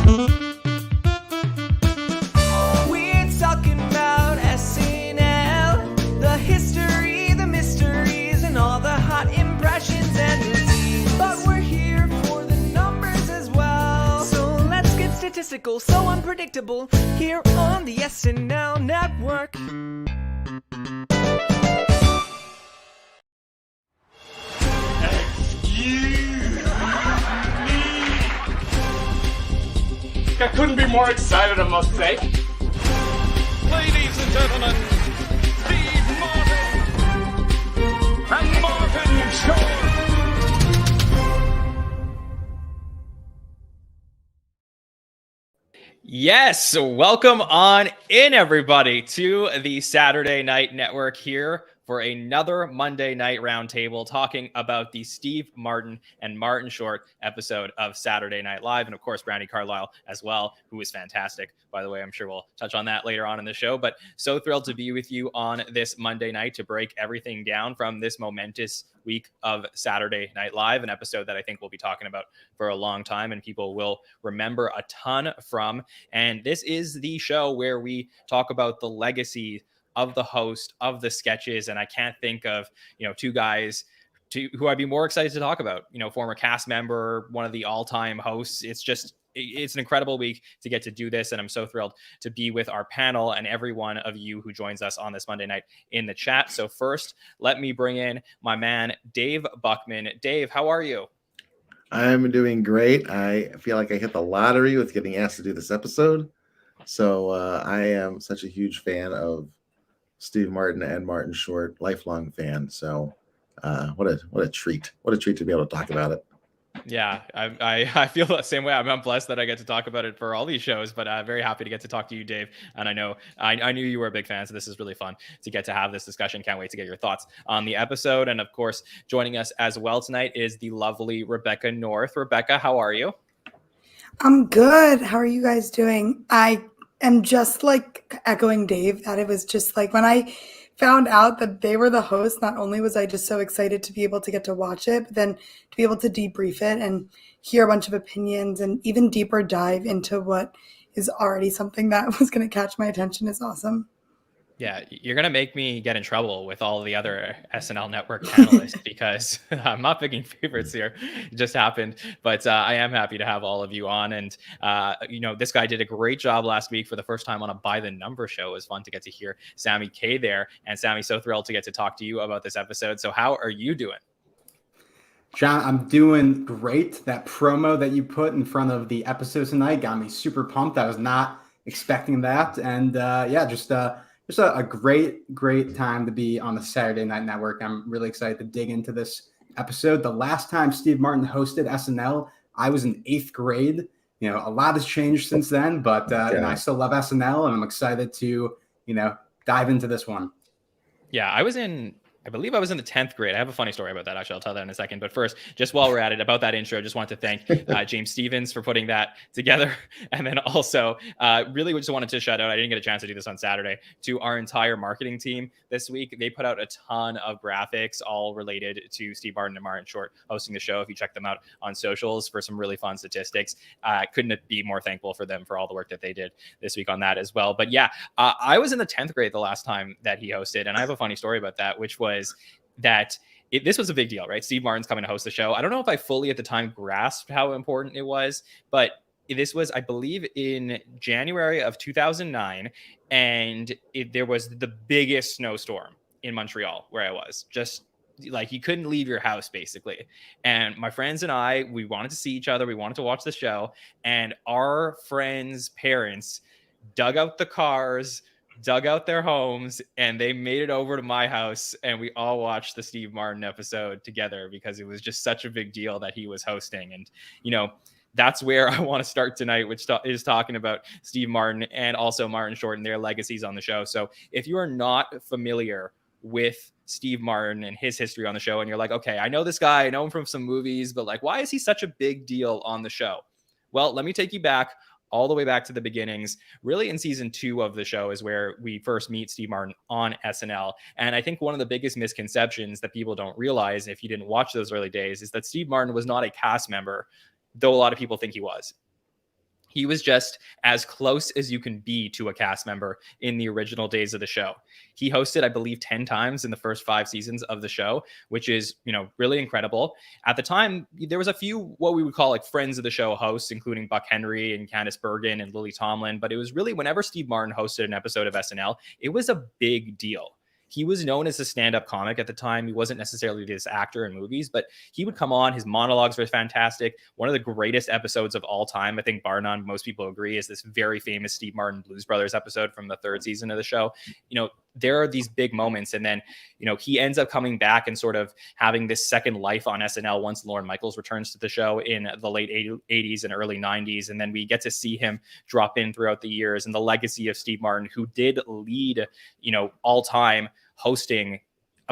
We're talking about SNL, the history, the mysteries, and all the hot impressions and routines. But we're here for the numbers as well. So let's get statistical, so unpredictable, here on the SNL network. I couldn't be more excited, I must say. Ladies and gentlemen, Steve Martin and Martin Short. Yes, welcome on in, everybody, to the Saturday Night Network here for another Monday Night Roundtable talking about the Steve Martin and Martin Short episode of Saturday Night Live. And of course, Brandi Carlile as well, who is fantastic. By the way, I'm sure we'll touch on that later on in the show, but so thrilled to be with you on this Monday night to break everything down from this momentous week of Saturday Night Live, an episode that I think we'll be talking about for a long time and people will remember a ton from. And this is the show where we talk about the legacy of the host, of the sketches. And I can't think of, two guys who I'd be more excited to talk about, former cast member, one of the all-time hosts. It's an incredible week to get to do this. And I'm so thrilled to be with our panel and every one of you who joins us on this Monday night in the chat. So first, let me bring in my man, Dave Buckman. Dave, how are you? I'm doing great. I feel like I hit the lottery with getting asked to do this episode. So I am such a huge fan of Steve Martin and Martin Short, lifelong fan. So what a treat. What a treat to be able to talk about it. Yeah, I feel the same way. I'm blessed that I get to talk about it for all these shows, but I'm very happy to get to talk to you, Dave. And I know I knew you were a big fan, so this is really fun to get to have this discussion. Can't wait to get your thoughts on the episode. And of course, joining us as well tonight is the lovely Rebecca North. Rebecca, how are you? I'm good. How are you guys doing? I am just like echoing Dave that it was just like when I found out that they were the host, not only was I just so excited to be able to get to watch it, but then to be able to debrief it and hear a bunch of opinions and even deeper dive into what is already something that was going to catch my attention is awesome. Yeah, you're going to make me get in trouble with all the other SNL network panelists because I'm not picking favorites here. It just happened. But I am happy to have all of you on. And, this guy did a great job last week for the first time on a By the Number show. It was fun to get to hear Sammy Kay there. And Sammy, so thrilled to get to talk to you about this episode. So how are you doing? John, I'm doing great. That promo that you put in front of the episode tonight got me super pumped. I was not expecting that. And just a great time to be on the Saturday Night Network. I'm really excited to dig into this episode. The last time Steve Martin hosted SNL, I was in 8th grade. A lot has changed since then, but I still love SNL, and I'm excited to, dive into this one. Yeah, I believe I was in the 10th grade. I have a funny story about that. Actually, I'll tell that in a second. But first, just while we're at it, about that intro, just want to thank James Stevens for putting that together. And then also, really just wanted to shout out, I didn't get a chance to do this on Saturday, to our entire marketing team this week. They put out a ton of graphics, all related to Steve Martin and Martin Short hosting the show. If you check them out on socials for some really fun statistics, couldn't be more thankful for them for all the work that they did this week on that as well. But yeah, I was in the 10th grade the last time that he hosted. And I have a funny story about that, which was that this was a big deal, right? Steve Martin's coming to host the show. I don't know if I fully at the time grasped how important it was, but this was, I believe, in January of 2009, and there was the biggest snowstorm in Montreal where I was. Just like you couldn't leave your house basically. And my friends and I, we wanted to see each other. We wanted to watch the show, and our friends' parents dug out the cars, dug out their homes, and they made it over to my house, and we all watched the Steve Martin episode together because it was just such a big deal that he was hosting. And that's where I want to start tonight, which is talking about Steve Martin and also Martin Short and their legacies on the show. So if you are not familiar with Steve Martin and his history on the show, and you're like, okay, I know this guy, I know him from some movies, but like, why is he such a big deal on the show? Well, let me take you back all the way back to the beginnings. Really, in season 2 of the show is where we first meet Steve Martin on SNL. And I think one of the biggest misconceptions that people don't realize if you didn't watch those early days is that Steve Martin was not a cast member, though a lot of people think he was. He was just as close as you can be to a cast member in the original days of the show. He hosted, I believe, 10 times in the first 5 seasons of the show, which is, really incredible. At the time, there was a few what we would call like friends of the show hosts, including Buck Henry and Candice Bergen and Lily Tomlin. But it was really whenever Steve Martin hosted an episode of SNL, it was a big deal. He was known as a stand-up comic at the time. He wasn't necessarily this actor in movies, but he would come on. His monologues were fantastic. One of the greatest episodes of all time, I think, bar none, most people agree, is this very famous Steve Martin Blues Brothers episode from the 3rd season of the show. There are these big moments, and then, he ends up coming back and sort of having this second life on SNL once Lorne Michaels returns to the show in the late 80s and early 90s. And then we get to see him drop in throughout the years, and the legacy of Steve Martin, who did lead, all time hosting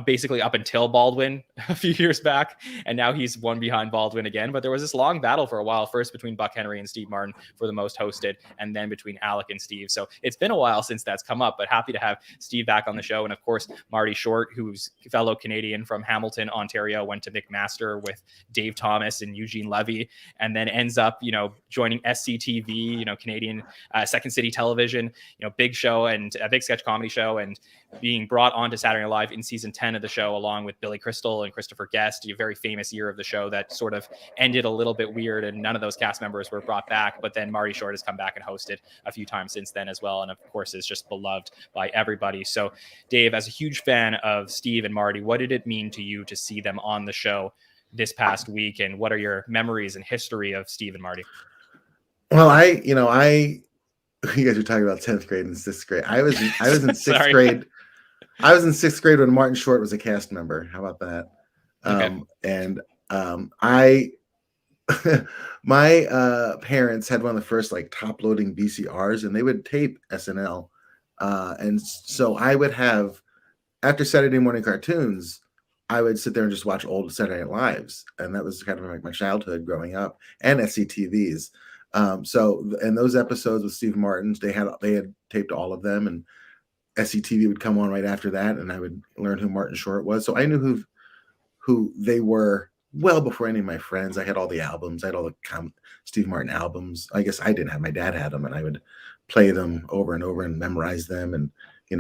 basically up until Baldwin a few years back, and now he's one behind Baldwin again. But there was this long battle for a while, first between Buck Henry and Steve Martin for the most hosted, and then between Alec and Steve. So it's been a while since that's come up, but happy to have Steve back on the show. And of course, Marty Short, who's a fellow Canadian from Hamilton, Ontario, went to McMaster with Dave Thomas and Eugene Levy, and then ends up, joining SCTV, Canadian Second City Television, big show and a big sketch comedy show, and being brought onto Saturday Night Live in season 10 of the show, along with Billy Crystal and Christopher Guest, a very famous year of the show that sort of ended a little bit weird, and none of those cast members were brought back. But then Marty Short has come back and hosted a few times since then as well, and of course is just beloved by everybody. So Dave, as a huge fan of Steve and Marty, what did it mean to you to see them on the show this past week, and what are your memories and history of Steve and Marty? Well, you guys are talking about 10th grade and 6th grade. I was in 6th grade. I was in 6th grade when Martin Short was a cast member. How about that? My parents had one of the first top loading VCRs, and they would tape SNL. And so I would have, after Saturday morning cartoons, I would sit there and just watch old Saturday Night Lives. And that was kind of like my childhood growing up, and SCTVs. And those episodes with Steve Martin, they had taped all of them, and SCTV would come on right after that, and I would learn who Martin Short was. So I knew who they were well before any of my friends. I had all the albums. I had all the Steve Martin albums. I guess I didn't have. My dad had them, and I would play them over and over and memorize them. And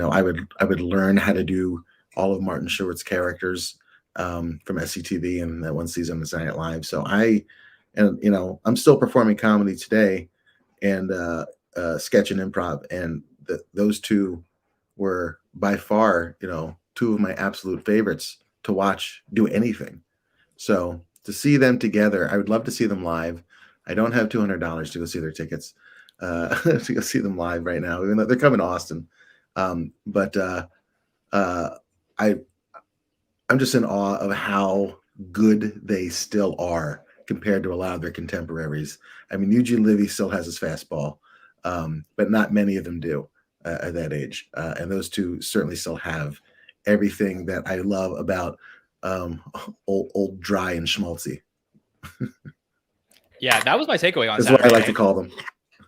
I would learn how to do all of Martin Short's characters from SCTV and that one season of Saturday Night Live. So I'm still performing comedy today, and sketch and improv, and those two were by far, two of my absolute favorites to watch do anything. So to see them together, I would love to see them live. I don't have $200 to go see their tickets to go see them live right now, even though they're coming to Austin. I'm just in awe of how good they still are compared to a lot of their contemporaries. I mean, Eugene Levy still has his fastball, but not many of them do at that age. And those two certainly still have everything that I love about old dry and schmaltzy. Yeah, that was my takeaway on That's Saturday. what I like to call them.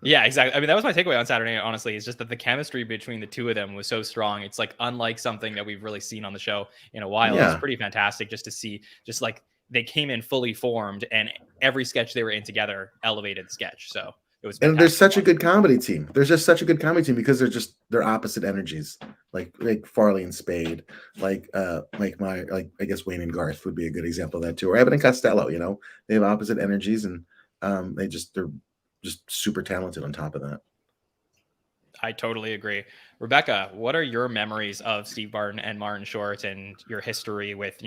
Yeah, exactly. I mean, that was my takeaway on Saturday night, honestly, is just that the chemistry between the two of them was so strong. It's unlike something that we've really seen on the show in a while. Yeah. It's pretty fantastic just to see, they came in fully formed, and every sketch they were in together elevated the sketch. So it was fantastic. And there's such a good comedy team. There's just such a good comedy team because they're opposite energies. Like Farley and Spade, I guess Wayne and Garth would be a good example of that too. Or Abbott and Costello, they have opposite energies, and they're just super talented on top of that. I totally agree. Rebecca, what are your memories of Steve Martin and Martin Short, and your history with,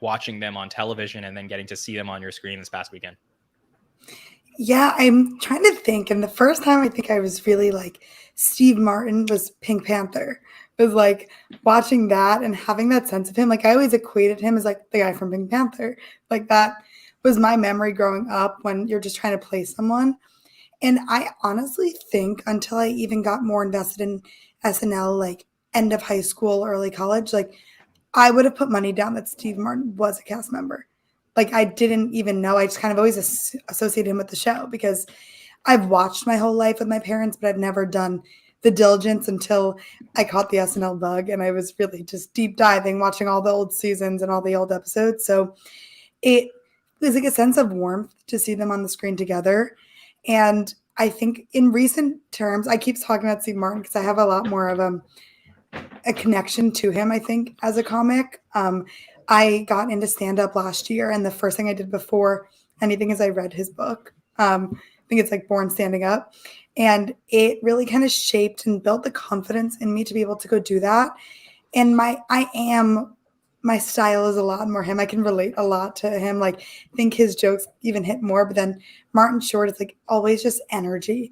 watching them on television and then getting to see them on your screen this past weekend? Yeah, I'm trying to think. And the first time I think I was really Steve Martin was Pink Panther. It was watching that and having that sense of him. I always equated him as the guy from Pink Panther. That was my memory growing up when you're just trying to play someone. And I honestly think until I even got more invested in SNL, end of high school, early college, I would have put money down that Steve Martin was a cast member. I didn't even know. I just kind of always associated him with the show because I've watched my whole life with my parents, but I've never done the diligence until I caught the SNL bug, and I was really just deep diving, watching all the old seasons and all the old episodes. So it was a sense of warmth to see them on the screen together. And I think in recent terms, I keep talking about Steve Martin because I have a lot more of a connection to him, I think, as a comic. I got into stand-up last year, and the first thing I did before anything is I read his book. I think it's like Born Standing Up. And it really kind of shaped and built the confidence in me to be able to go do that. And my style is a lot more him. I can relate a lot to him. Like, I think his jokes even hit more, but then Martin Short is like always just energy.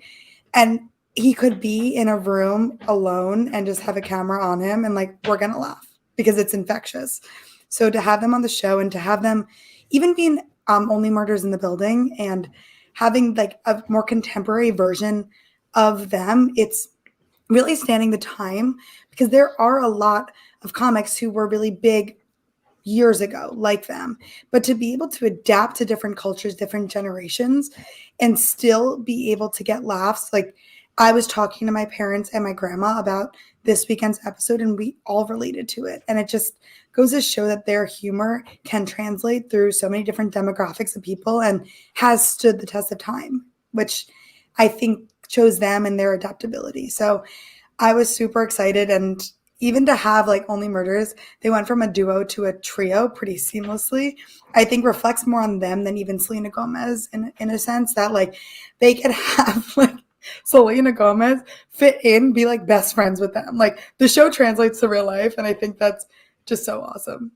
And he could be in a room alone and just have a camera on him and like, we're going to laugh because it's infectious. So to have them on the show and to have them even being Only Murders in the Building and having like a more contemporary version of them, it's really standing the time because there are a lot of comics who were really big years ago like them, but to be able to adapt to different cultures, different generations, and still be able to get laughs. Like, I was talking to my parents and my grandma about this weekend's episode, and we all related to it. And it just goes to show that their humor can translate through so many different demographics of people and has stood the test of time, which I think shows them and their adaptability. So I was super excited. And even to have like Only Murders, they went from a duo to a trio pretty seamlessly. I think reflects more on them than even Selena Gomez in a sense that like they could have like Selena Gomez fit in, be like best friends with them. Like, the show translates to real life, and I think that's just so awesome.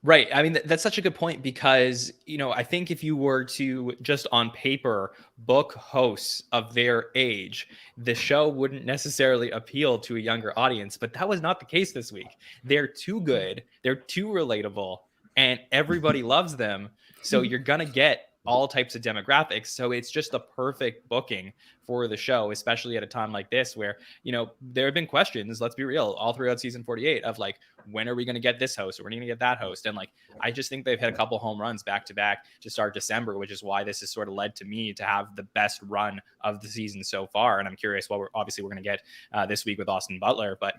Right. I mean, that's such a good point because, I think if you were to just on paper book hosts of their age, the show wouldn't necessarily appeal to a younger audience. But that was not the case this week. They're too good. They're too relatable, and everybody loves them. So you're going to get all types of demographics. So it's just the perfect booking for the show, especially at a time like this where, there have been questions, let's be real, all throughout season 48 of like, when are we going to get this host or when are we going to get that host? And like, I just think they've had a couple home runs back to back to start December, which is why this has sort of led to me to have the best run of the season so far. And I'm curious what we're going to get this week with Austin Butler. But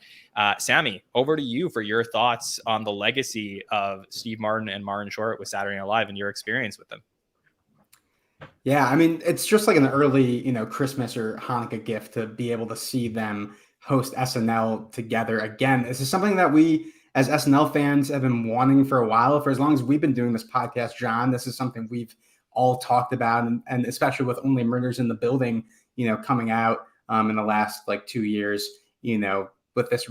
Sammy, over to you for your thoughts on the legacy of Steve Martin and Martin Short with Saturday Night Live and your experience with them. Yeah, I mean, it's just like an early, Christmas or Hanukkah gift to be able to see them host SNL together again. This is something that we, as SNL fans, have been wanting for a while. For as long as we've been doing this podcast, Jon, this is something we've all talked about, and especially with Only Murders in the Building, coming out in the last like 2 years, with this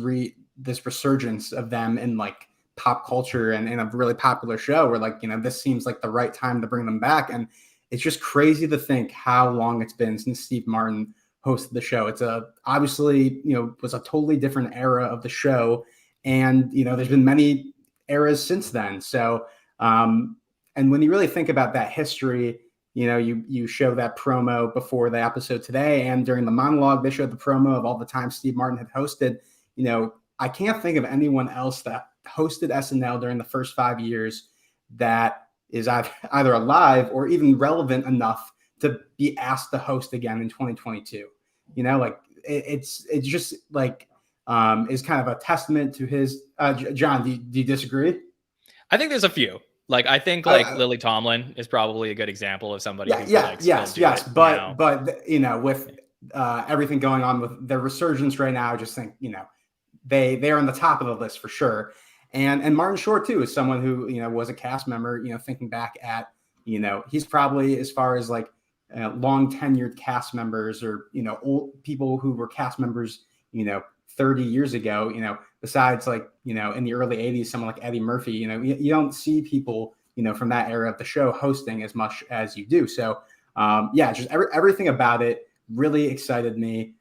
resurgence of them in like pop culture and in a really popular show where like, this seems like the right time to bring them back. And it's just crazy to think how long it's been since Steve Martin hosted the show. It's obviously, was a totally different era of the show. And, there's been many eras since then. So, and when you really think about that history, you show that promo before the episode today. And during the monologue, they showed the promo of all the time Steve Martin had hosted. I can't think of anyone else that hosted SNL during the first 5 years that is either alive or even relevant enough to be asked to host again in 2022. Like it's just like is kind of a testament to his. Jon, do you disagree? I think there's a few. Like, I think like Lily Tomlin is probably a good example of somebody. Yes. But with everything going on with their resurgence right now, I just think they're on the top of the list for sure. And Martin Short too is someone who was a cast member. Thinking back at he's probably, as far as like long tenured cast members or old people who were cast members 30 years ago. Besides like in the early 80s, someone like Eddie Murphy. You don't see people from that era of the show hosting as much as you do. So just everything about it really excited me.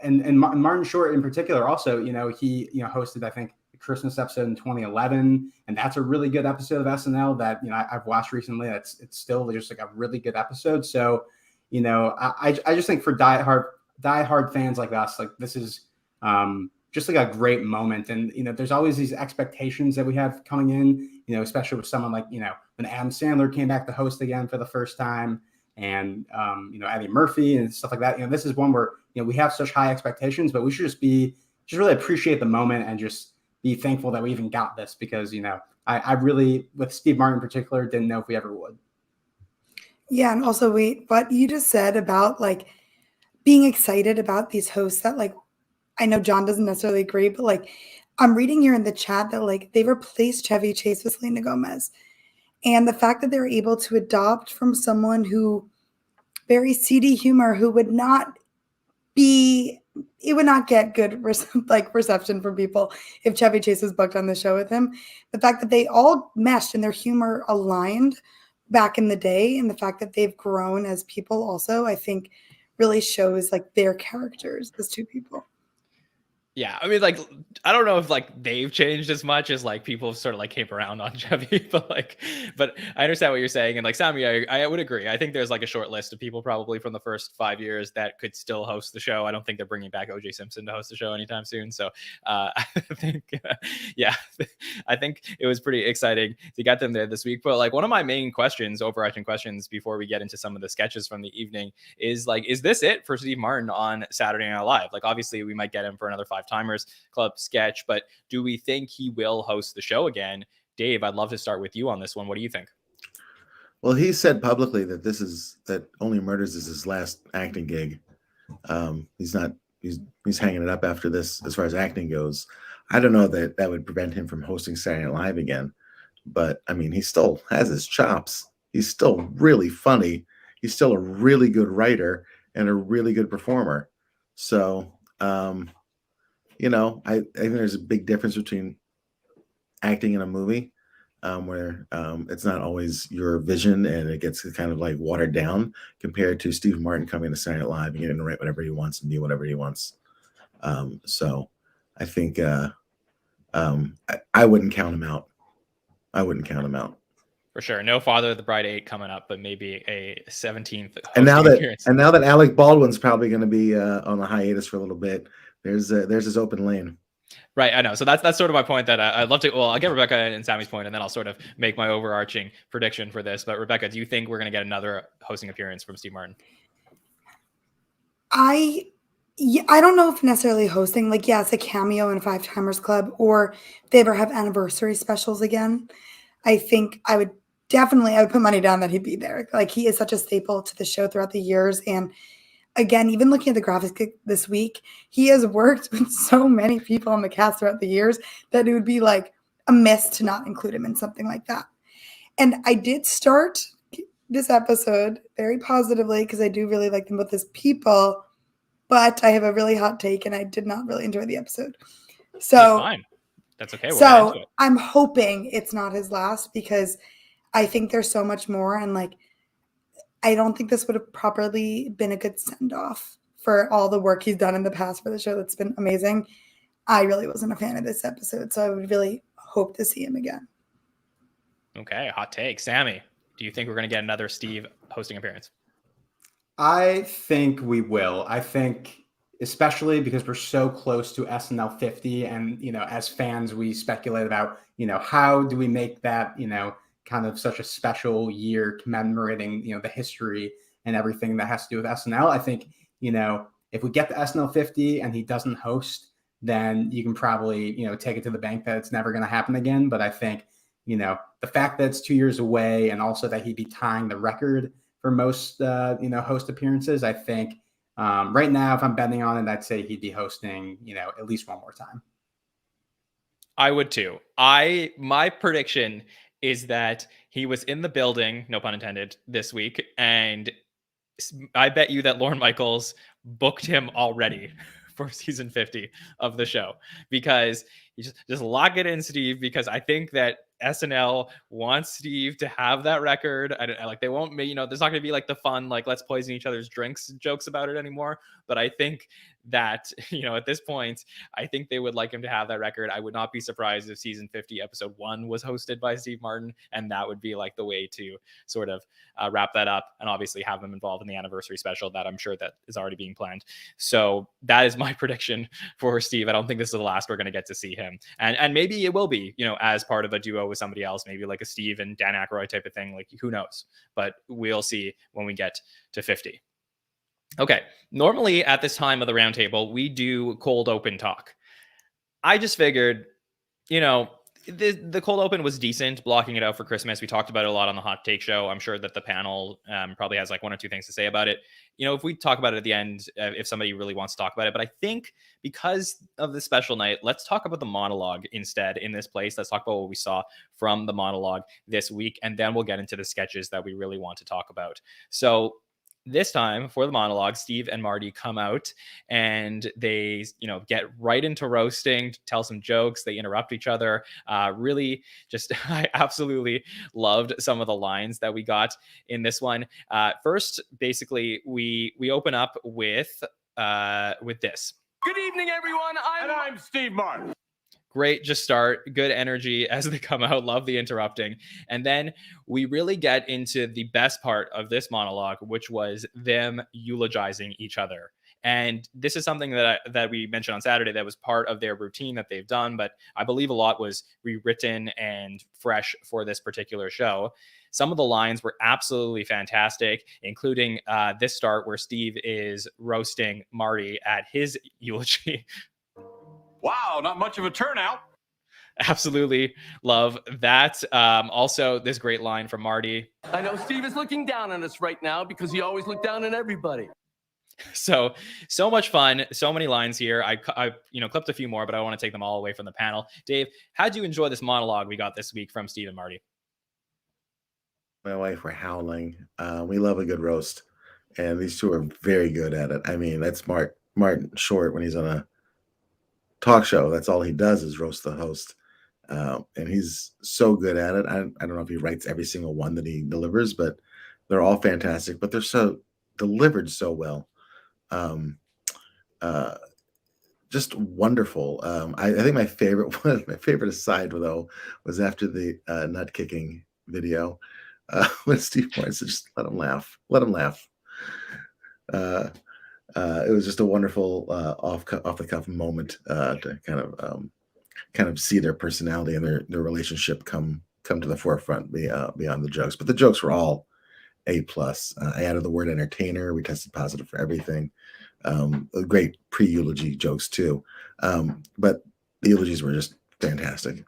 And Martin Short in particular also, he, hosted, I think, the Christmas episode in 2011. And that's a really good episode of SNL that, I've watched recently. It's still just like a really good episode. So, I just think for diehard fans like us, like this is just like a great moment. And, there's always these expectations that we have coming in, especially with someone like, when Adam Sandler came back to host again for the first time. And, Eddie Murphy and stuff like that. This is one where, we have such high expectations, but we should just really appreciate the moment and just be thankful that we even got this because, I really, with Steve Martin in particular, didn't know if we ever would. Yeah, and also wait, what you just said about like being excited about these hosts that like I know John doesn't necessarily agree, but like I'm reading here in the chat that like they replaced Chevy Chase with Selena Gomez. And the fact that they were able to adopt from someone who very seedy humor who would not be it would not get good like reception from people if Chevy Chase was booked on the show with him. The fact that they all meshed and their humor aligned back in the day, and the fact that they've grown as people also, I think really shows like their characters as two people. Yeah, I mean, like, I don't know if like they've changed as much as like people sort of like came around on Chevy, but I understand what you're saying. And like Sammy, I would agree. I think there's like a short list of people probably from the first 5 years that could still host the show. I don't think they're bringing back OJ Simpson to host the show anytime soon. So I think, yeah, I think it was pretty exciting to get them there this week. But like one of my main questions, overarching questions before we get into some of the sketches from the evening is like, is this it for Steve Martin on Saturday Night Live? Like, obviously we might get him for another Timers Club sketch, but do we think he will host the show again? Dave, I'd love to start with you on this one. What do you think? Well, he said publicly that that Only Murders is his last acting gig. He's hanging it up after this as far as acting goes. I don't know that would prevent him from hosting Saturday Night Live again, but I mean, he still has his chops. He's still really funny. He's still a really good writer and a really good performer. So, I think there's a big difference between acting in a movie where it's not always your vision and it gets kind of like watered down compared to Steve Martin coming to Saturday Night Live and getting to write whatever he wants and do whatever he wants. So I think I wouldn't count him out. I wouldn't count him out. For sure. No Father of the Bride 8 coming up, but maybe a 17th. And now that Alec Baldwin's probably going to be on a hiatus for a little bit, there's his open lane. Right. I know. So that's sort of my point that I'd love to, well, I'll get Rebecca and Sammy's point, and then I'll sort of make my overarching prediction for this. But Rebecca, do you think we're going to get another hosting appearance from Steve Martin? I don't know if necessarily hosting, like, yeah, it's a cameo in Five Timers Club, or if they ever have anniversary specials again. I think I would put money down that he'd be there. Like, he is such a staple to the show throughout the years. And again, even looking at the graphics this week, he has worked with so many people on the cast throughout the years that it would be like a miss to not include him in something like that. And I did start this episode very positively because I do really like them both as people, but I have a really hot take and I did not really enjoy the episode. So that's fine. That's okay. So I'm hoping it's not his last, because I think there's so much more, and like, I don't think this would have properly been a good send-off for all the work he's done in the past for the show. That's been amazing. I really wasn't a fan of this episode, so I would really hope to see him again. Okay, hot take. Sammy, do you think we're going to get another Steve hosting appearance? I think we will. I think especially because we're so close to SNL 50, and, as fans, we speculate about, how do we make that, kind of such a special year commemorating, the history and everything that has to do with SNL. I think, if we get the SNL 50 and he doesn't host, then you can probably, take it to the bank that it's never going to happen again. But I think, the fact that it's 2 years away, and also that he'd be tying the record for most, host appearances, I think right now, if I'm betting on it, I'd say he'd be hosting, at least one more time. I would too. My prediction is that he was in the building, no pun intended, this week, and I bet you that Lorne Michaels booked him already for season 50 of the show, because you just lock it in, Steve, because I think that SNL wants Steve to have that record. They won't, there's not going to be like the fun, like, let's poison each other's drinks jokes about it anymore. But I think that, at this point, I think they would like him to have that record. I would not be surprised if season 50, episode 1 was hosted by Steve Martin, and that would be like the way to sort of wrap that up, and obviously have him involved in the anniversary special that I'm sure that is already being planned. So that is my prediction for Steve. I don't think this is the last we're going to get to see him. And maybe it will be, as part of a duo with somebody else, maybe like a Steve and Dan Aykroyd type of thing. Like, who knows? But we'll see when we get to 50. Okay. Normally at this time of the roundtable, we do cold open talk. I just figured, The cold open was decent, blocking it out for Christmas. We talked about it a lot on the Hot Take Show. I'm sure that the panel probably has like one or two things to say about it. If we talk about it at the end, if somebody really wants to talk about it. But I think because of the special night, let's talk about the monologue instead in this place. Let's talk about what we saw from the monologue this week, and then we'll get into the sketches that we really want to talk about. So this time for the monologue, Steve and Marty come out and they, get right into roasting, tell some jokes. They interrupt each other. Really just, I absolutely loved some of the lines that we got in this one. First, basically, we open up with this. Good evening, everyone. I'm Steve Martin. Great, just start. Good energy as they come out. Love the interrupting. And then we really get into the best part of this monologue, which was them eulogizing each other. And this is something that we mentioned on Saturday that was part of their routine that they've done, but I believe a lot was rewritten and fresh for this particular show. Some of the lines were absolutely fantastic, including this start where Steve is roasting Marty at his eulogy. Wow, not much of a turnout. Absolutely love that. Also, this great line from Marty. I know Steve is looking down on us right now because he always looked down on everybody. So much fun. So many lines here. I clipped a few more, but I want to take them all away from the panel. Dave, how'd you enjoy this monologue we got this week from Steve and Marty? My wife were howling. We love a good roast, and these two are very good at it. I mean, that's Martin Short when he's on a talk show. That's all he does is roast the host, and he's so good at it. I don't know if he writes every single one that he delivers, but they're all fantastic. But they're so delivered so well. Just wonderful. I think my favorite aside though was after the nut kicking video when Steve Martin said, "Just let him laugh. Let him laugh." It was just a wonderful off the cuff moment to kind of see their personality and their relationship come to the forefront beyond the jokes. But the jokes were all A+. I added the word entertainer. We tested positive for everything. Great pre-eulogy jokes too. But the eulogies were just fantastic.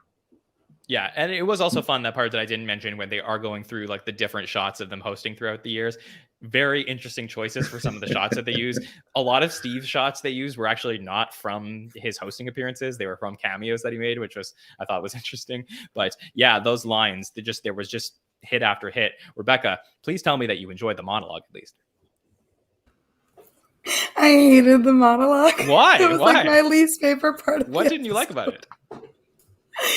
Yeah, and it was also fun, that part that I didn't mention, when they are going through like the different shots of them hosting throughout the years. Very interesting choices for some of the shots that they use. A lot of Steve's shots they used were actually not from his hosting appearances. They were from cameos that he made, which I thought was interesting. But yeah, those lines, there was just hit after hit. Rebecca, please tell me that you enjoyed the monologue at least. I hated the monologue. Why? It was like my least favorite part of What didn't you like about it?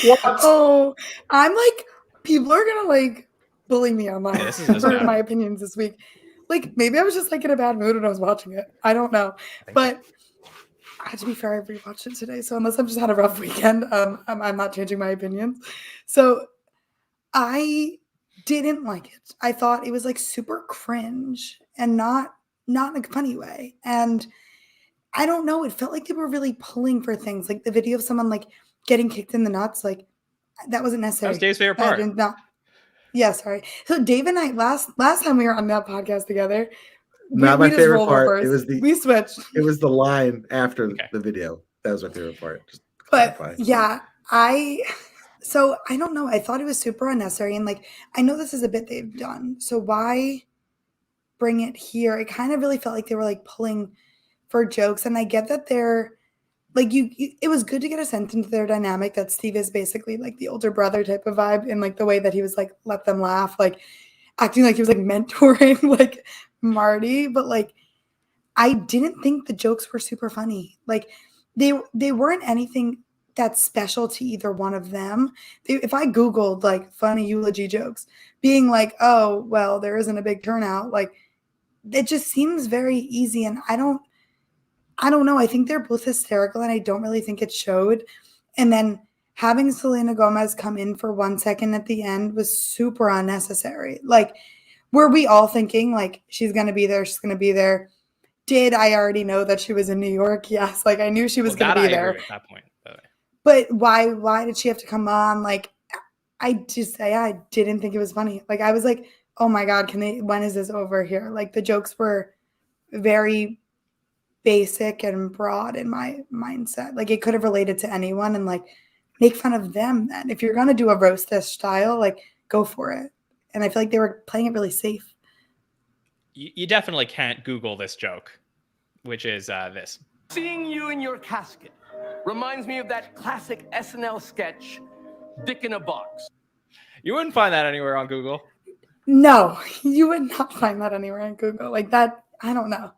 What? Oh, I'm like, people are gonna like bully me online for my opinions this week. Like, maybe I was just like in a bad mood when I was watching it. I don't know. But to be fair, I rewatched it today. So unless I've just had a rough weekend, I'm not changing my opinions. So I didn't like it. I thought it was like super cringe and not in a funny way. And I don't know. It felt like they were really pulling for things. Like the video of someone like getting kicked in the nuts. Like that wasn't necessary. That was Dave's favorite part. Yeah, sorry. So Dave and I last time we were on that podcast together. Not my favorite part. We switched. It was the line after the video. That was my favorite part. But yeah, so I don't know. I thought it was super unnecessary. And like, I know this is a bit they've done. So why bring it here? It kind of really felt like they were like pulling for jokes. And I get that they're like, it was good to get a sense into their dynamic that Steve is basically like the older brother type of vibe in like the way that he was like, let them laugh, like acting like he was like mentoring like Marty. But like, I didn't think the jokes were super funny. Like they weren't anything that's special to either one of them. If I Googled like funny eulogy jokes, being like, oh, well, there isn't a big turnout, like it just seems very easy. And I don't know. I think they're both hysterical and I don't really think it showed. And then having Selena Gomez come in for 1 second at the end was super unnecessary. Like, were we all thinking like, she's going to be there. She's going to be there. Did I already know that she was in New York? Yes. Like I knew she was going to be there. At that point, but why did she have to come on? Like, I didn't think it was funny. Like, I was like, oh my God, when is this over here? Like the jokes were very basic and broad in my mindset. Like it could have related to anyone. And like, make fun of them then. If you're going to do a roast-ish style, like, go for it. And I feel like they were playing it really safe. You definitely can't Google this joke, which is this. Seeing you in your casket reminds me of that classic SNL sketch, Dick in a Box. You wouldn't find that anywhere on Google. No, you would not find that anywhere on Google. Like that, I don't know.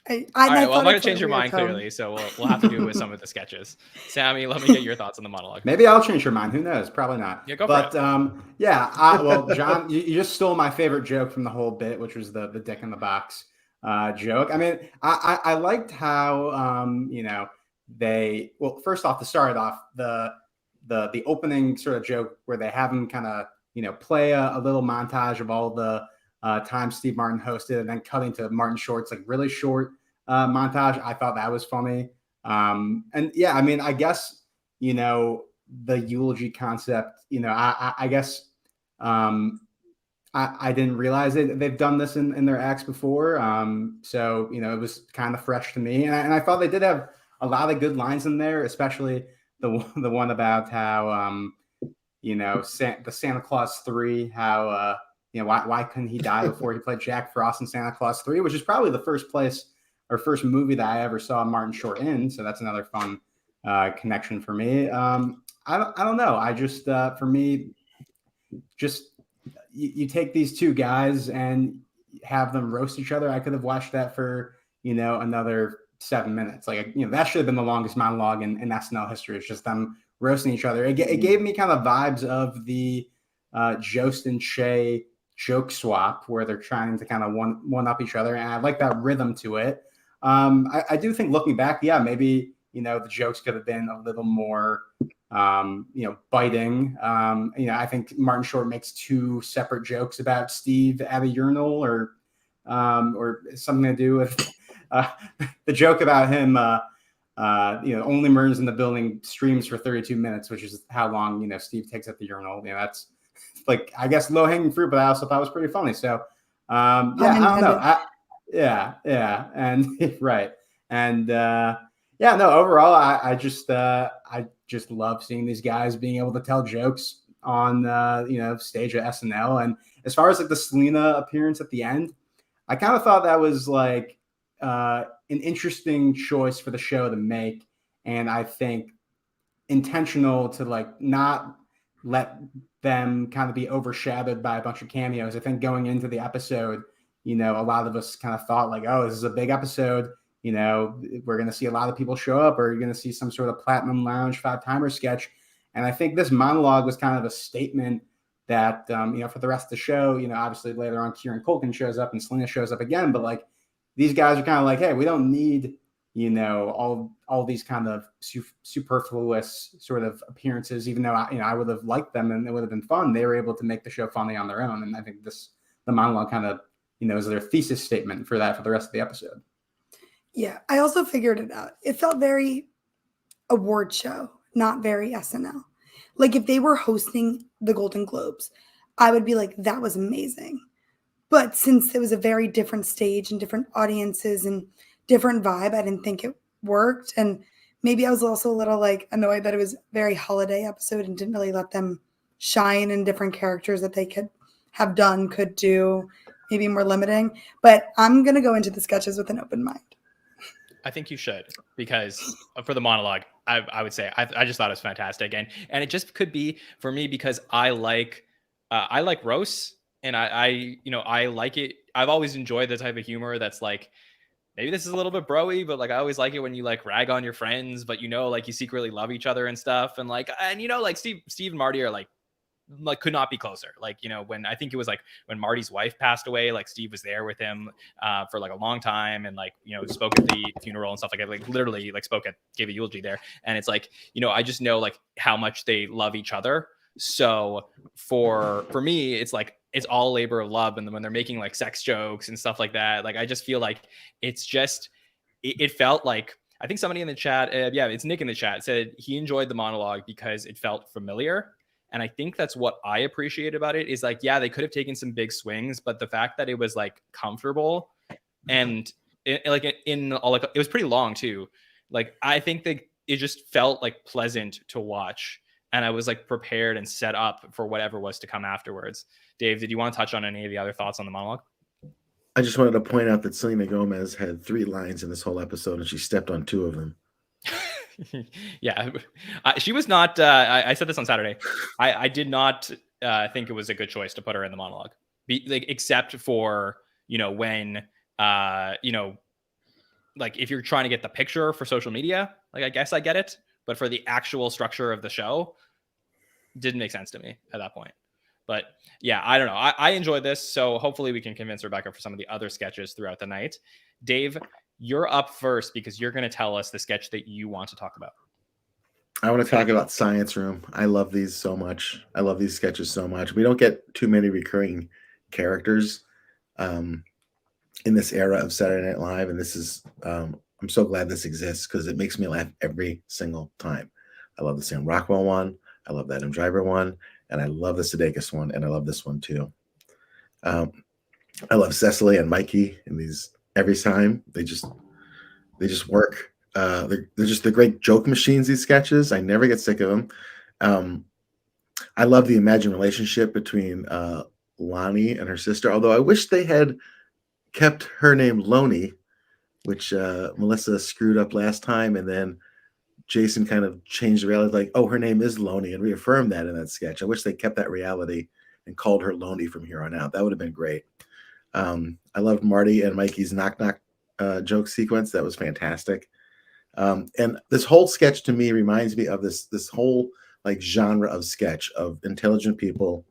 All right, well, I'm not going to change your mind clearly, so we'll have to do it with some of the sketches. Sammy, let me get your thoughts on the monologue. Maybe I'll change your mind. Who knows? Probably not. Yeah, go but, for it. Well, John, you just stole my favorite joke from the whole bit, which was the Dick in the Box joke. I mean, I liked how, well, first off, to start off, the opening sort of joke where they have him kind of, play a little montage of all the time Steve Martin hosted, and then cutting to Martin Short's like really short montage. I thought that was funny. And yeah, I mean, I guess, the eulogy concept, I guess I didn't realize it. They've done this in their acts before. So, it was kind of fresh to me. And I thought they did have a lot of good lines in there, especially the one about how, the Santa Claus 3, how, why couldn't he die before he played Jack Frost in Santa Claus 3, which is probably the first movie that I ever saw Martin Short in. So that's another fun connection for me. I don't know. I just, for me, just you take these two guys and have them roast each other. I could have watched that for, another 7 minutes. Like, that should have been the longest monologue in SNL history. It's just them roasting each other. It gave me kind of vibes of the Jost and Shay joke swap, where they're trying to kind of one up each other. And I like that rhythm to it. I do think, looking back, yeah, maybe, the jokes could have been a little more, biting. I think Martin Short makes 2 separate jokes about Steve at a urinal, or something to do with the joke about him, only murders in the building streams for 32 minutes, which is how long, Steve takes at the urinal. That's like, I guess, low hanging fruit, but I also thought it was pretty funny. So, I don't know. Yeah. And right. And, overall, I just love seeing these guys being able to tell jokes on, stage at SNL. And as far as like the Selena appearance at the end, I kind of thought that was like an interesting choice for the show to make. And I think intentional to like not let them kind of be overshadowed by a bunch of cameos. I think going into the episode, a lot of us kind of thought like, oh, this is a big episode. We're going to see a lot of people show up, or you're going to see some sort of Platinum Lounge 5-timer sketch. And I think this monologue was kind of a statement that, for the rest of the show, obviously later on Kieran Culkin shows up and Selena shows up again, but like these guys are kind of like, hey, we don't need, all these kind of superfluous sort of appearances, even though I would have liked them and it would have been fun. They were able to make the show funny on their own. And I think the monologue kind of, is their thesis statement for that for the rest of the episode. Yeah, I also figured it out. It felt very award show, not very SNL. Like if they were hosting the Golden Globes, I would be like, that was amazing. But since it was a very different stage and different audiences and different vibe, I didn't think it worked. And maybe I was also a little like annoyed that it was a very holiday episode and didn't really let them shine in different characters that they could do, maybe more limiting. But I'm going to go into the sketches with an open mind. I think you should, because for the monologue, I would say I just thought it was fantastic, and it just could be for me because I like roasts, and I like it. I've always enjoyed the type of humor that's like, maybe this is a little bit bro-y, but like I always like it when you like rag on your friends, but like you secretly love each other and stuff, and like Steve and Marty are like could not be closer. Like, when I think it was like when Marty's wife passed away, like Steve was there with him for like a long time, and like, spoke at the funeral and stuff like that, like literally like gave a eulogy there. And it's like, I just know like how much they love each other. So for me, it's like, it's all labor of love. And then when they're making like sex jokes and stuff like that, like, I just feel like it's just, it felt like, I think somebody in the chat, it's Nick in the chat, said he enjoyed the monologue because it felt familiar. And I think that's what I appreciate about it is like, yeah, they could have taken some big swings, but the fact that it was like comfortable and it was pretty long too. Like, I think it just felt like pleasant to watch. And I was like prepared and set up for whatever was to come afterwards. Dave, did you want to touch on any of the other thoughts on the monologue? I just wanted to point out that Selena Gomez had 3 lines in this whole episode, and she stepped on 2 of them. Yeah, she was not. I said this on Saturday. I did not think it was a good choice to put her in the monologue, except for when like if you're trying to get the picture for social media, like I guess I get it, but for the actual structure of the show, didn't make sense to me at that point. But yeah, I don't know. I enjoyed this, so hopefully we can convince Rebecca for some of the other sketches throughout the night. Dave, you're up first because you're going to tell us the sketch that you want to talk about. I want to talk about Science Room. I love these so much. I love these sketches so much. We don't get too many recurring characters in this era of Saturday Night Live, and this is I'm so glad this exists because it makes me laugh every single time. I love the Sam Rockwell one. I love the Adam Driver one, and I love the Sudeikis one, and I love this one too. I love Cecily and Mikey in these every time. They just work. They're just the great joke machines, these sketches. I never get sick of them. I love the imagined relationship between Lonnie and her sister, although I wish they had kept her name Loney, which Melissa screwed up last time, and then Jason kind of changed the reality, like, oh, her name is Loney, and reaffirmed that in that sketch. I wish they kept that reality and called her Loney from here on out. That would have been great. I loved Marty and Mikey's knock-knock joke sequence. That was fantastic. And this whole sketch to me reminds me of this whole like genre of sketch of intelligent people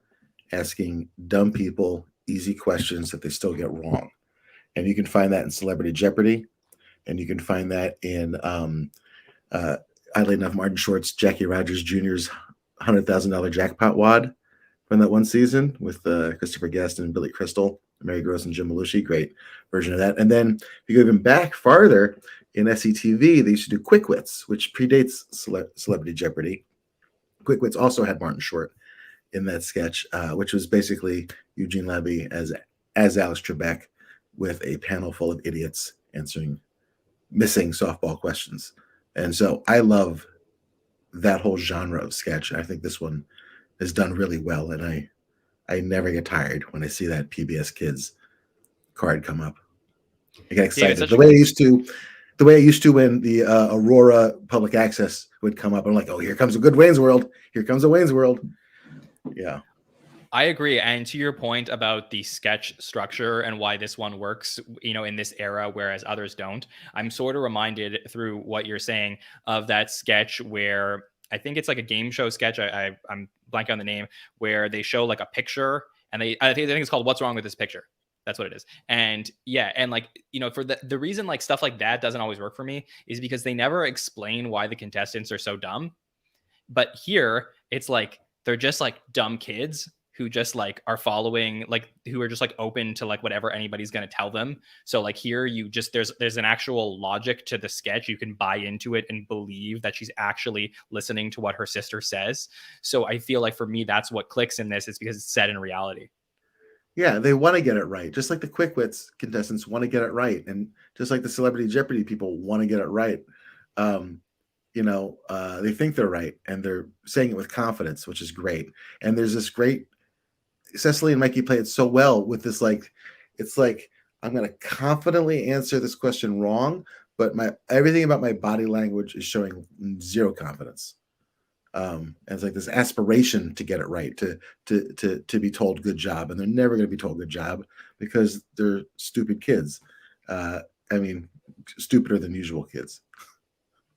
asking dumb people easy questions that they still get wrong. And you can find that in Celebrity Jeopardy, and you can find that in oddly enough, Martin Short's Jackie Rogers Jr.'s $100,000 jackpot wad from that one season with Christopher Guest and Billy Crystal, Mary Gross and Jim Belushi. Great version of that. And then if you go even back farther in SCTV, they used to do Quick Wits, which predates Celebrity Jeopardy. Quick Wits also had Martin Short in that sketch, which was basically Eugene Levy as Alex Trebek with a panel full of idiots answering missing softball questions. And so I love that whole genre of sketch. I think this one is done really well, and I never get tired when I see that PBS Kids card come up. I get excited the way I used to when the Aurora Public Access would come up. I'm like, oh, here comes a good Wayne's World. Here comes a Wayne's World. Yeah. I agree. And to your point about the sketch structure and why this one works, in this era, whereas others don't, I'm sort of reminded through what you're saying of that sketch where I think it's like a game show sketch. I'm blanking on the name, where they show like a picture and I think it's called What's Wrong with This Picture. That's what it is. And yeah. And like, for the reason like stuff like that doesn't always work for me is because they never explain why the contestants are so dumb. But here it's like, they're just like dumb kids who just like are following, like who are just like open to like whatever anybody's going to tell them. So like here there's an actual logic to the sketch. You can buy into it and believe that she's actually listening to what her sister says. So I feel like for me, that's what clicks in this. It's because it's set in reality. Yeah, they want to get it right. Just like the Quick Wits contestants want to get it right. And just like the Celebrity Jeopardy people want to get it right. They think they're right and they're saying it with confidence, which is great. And there's this great Cecily and Mikey play it so well with this, like, it's like, I'm going to confidently answer this question wrong, but everything about my body language is showing zero confidence. And it's like this aspiration to get it right, to be told good job. And they're never going to be told good job because they're stupid kids. Stupider than usual kids.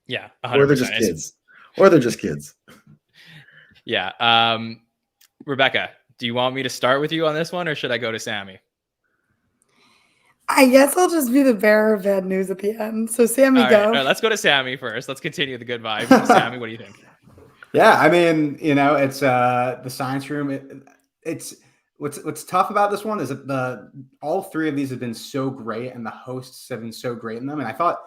Yeah. 100%. Or they're just kids. Yeah. Rebecca, do you want me to start with you on this one or should I go to Sammy? I guess I'll just be the bearer of bad news at the end. So Sammy, All go. Right, let's go to Sammy first. Let's continue the good vibes. Sammy, what do you think? Yeah, it's the Science Room. It's what's tough about this one is that all 3 of these have been so great and the hosts have been so great in them. And I thought,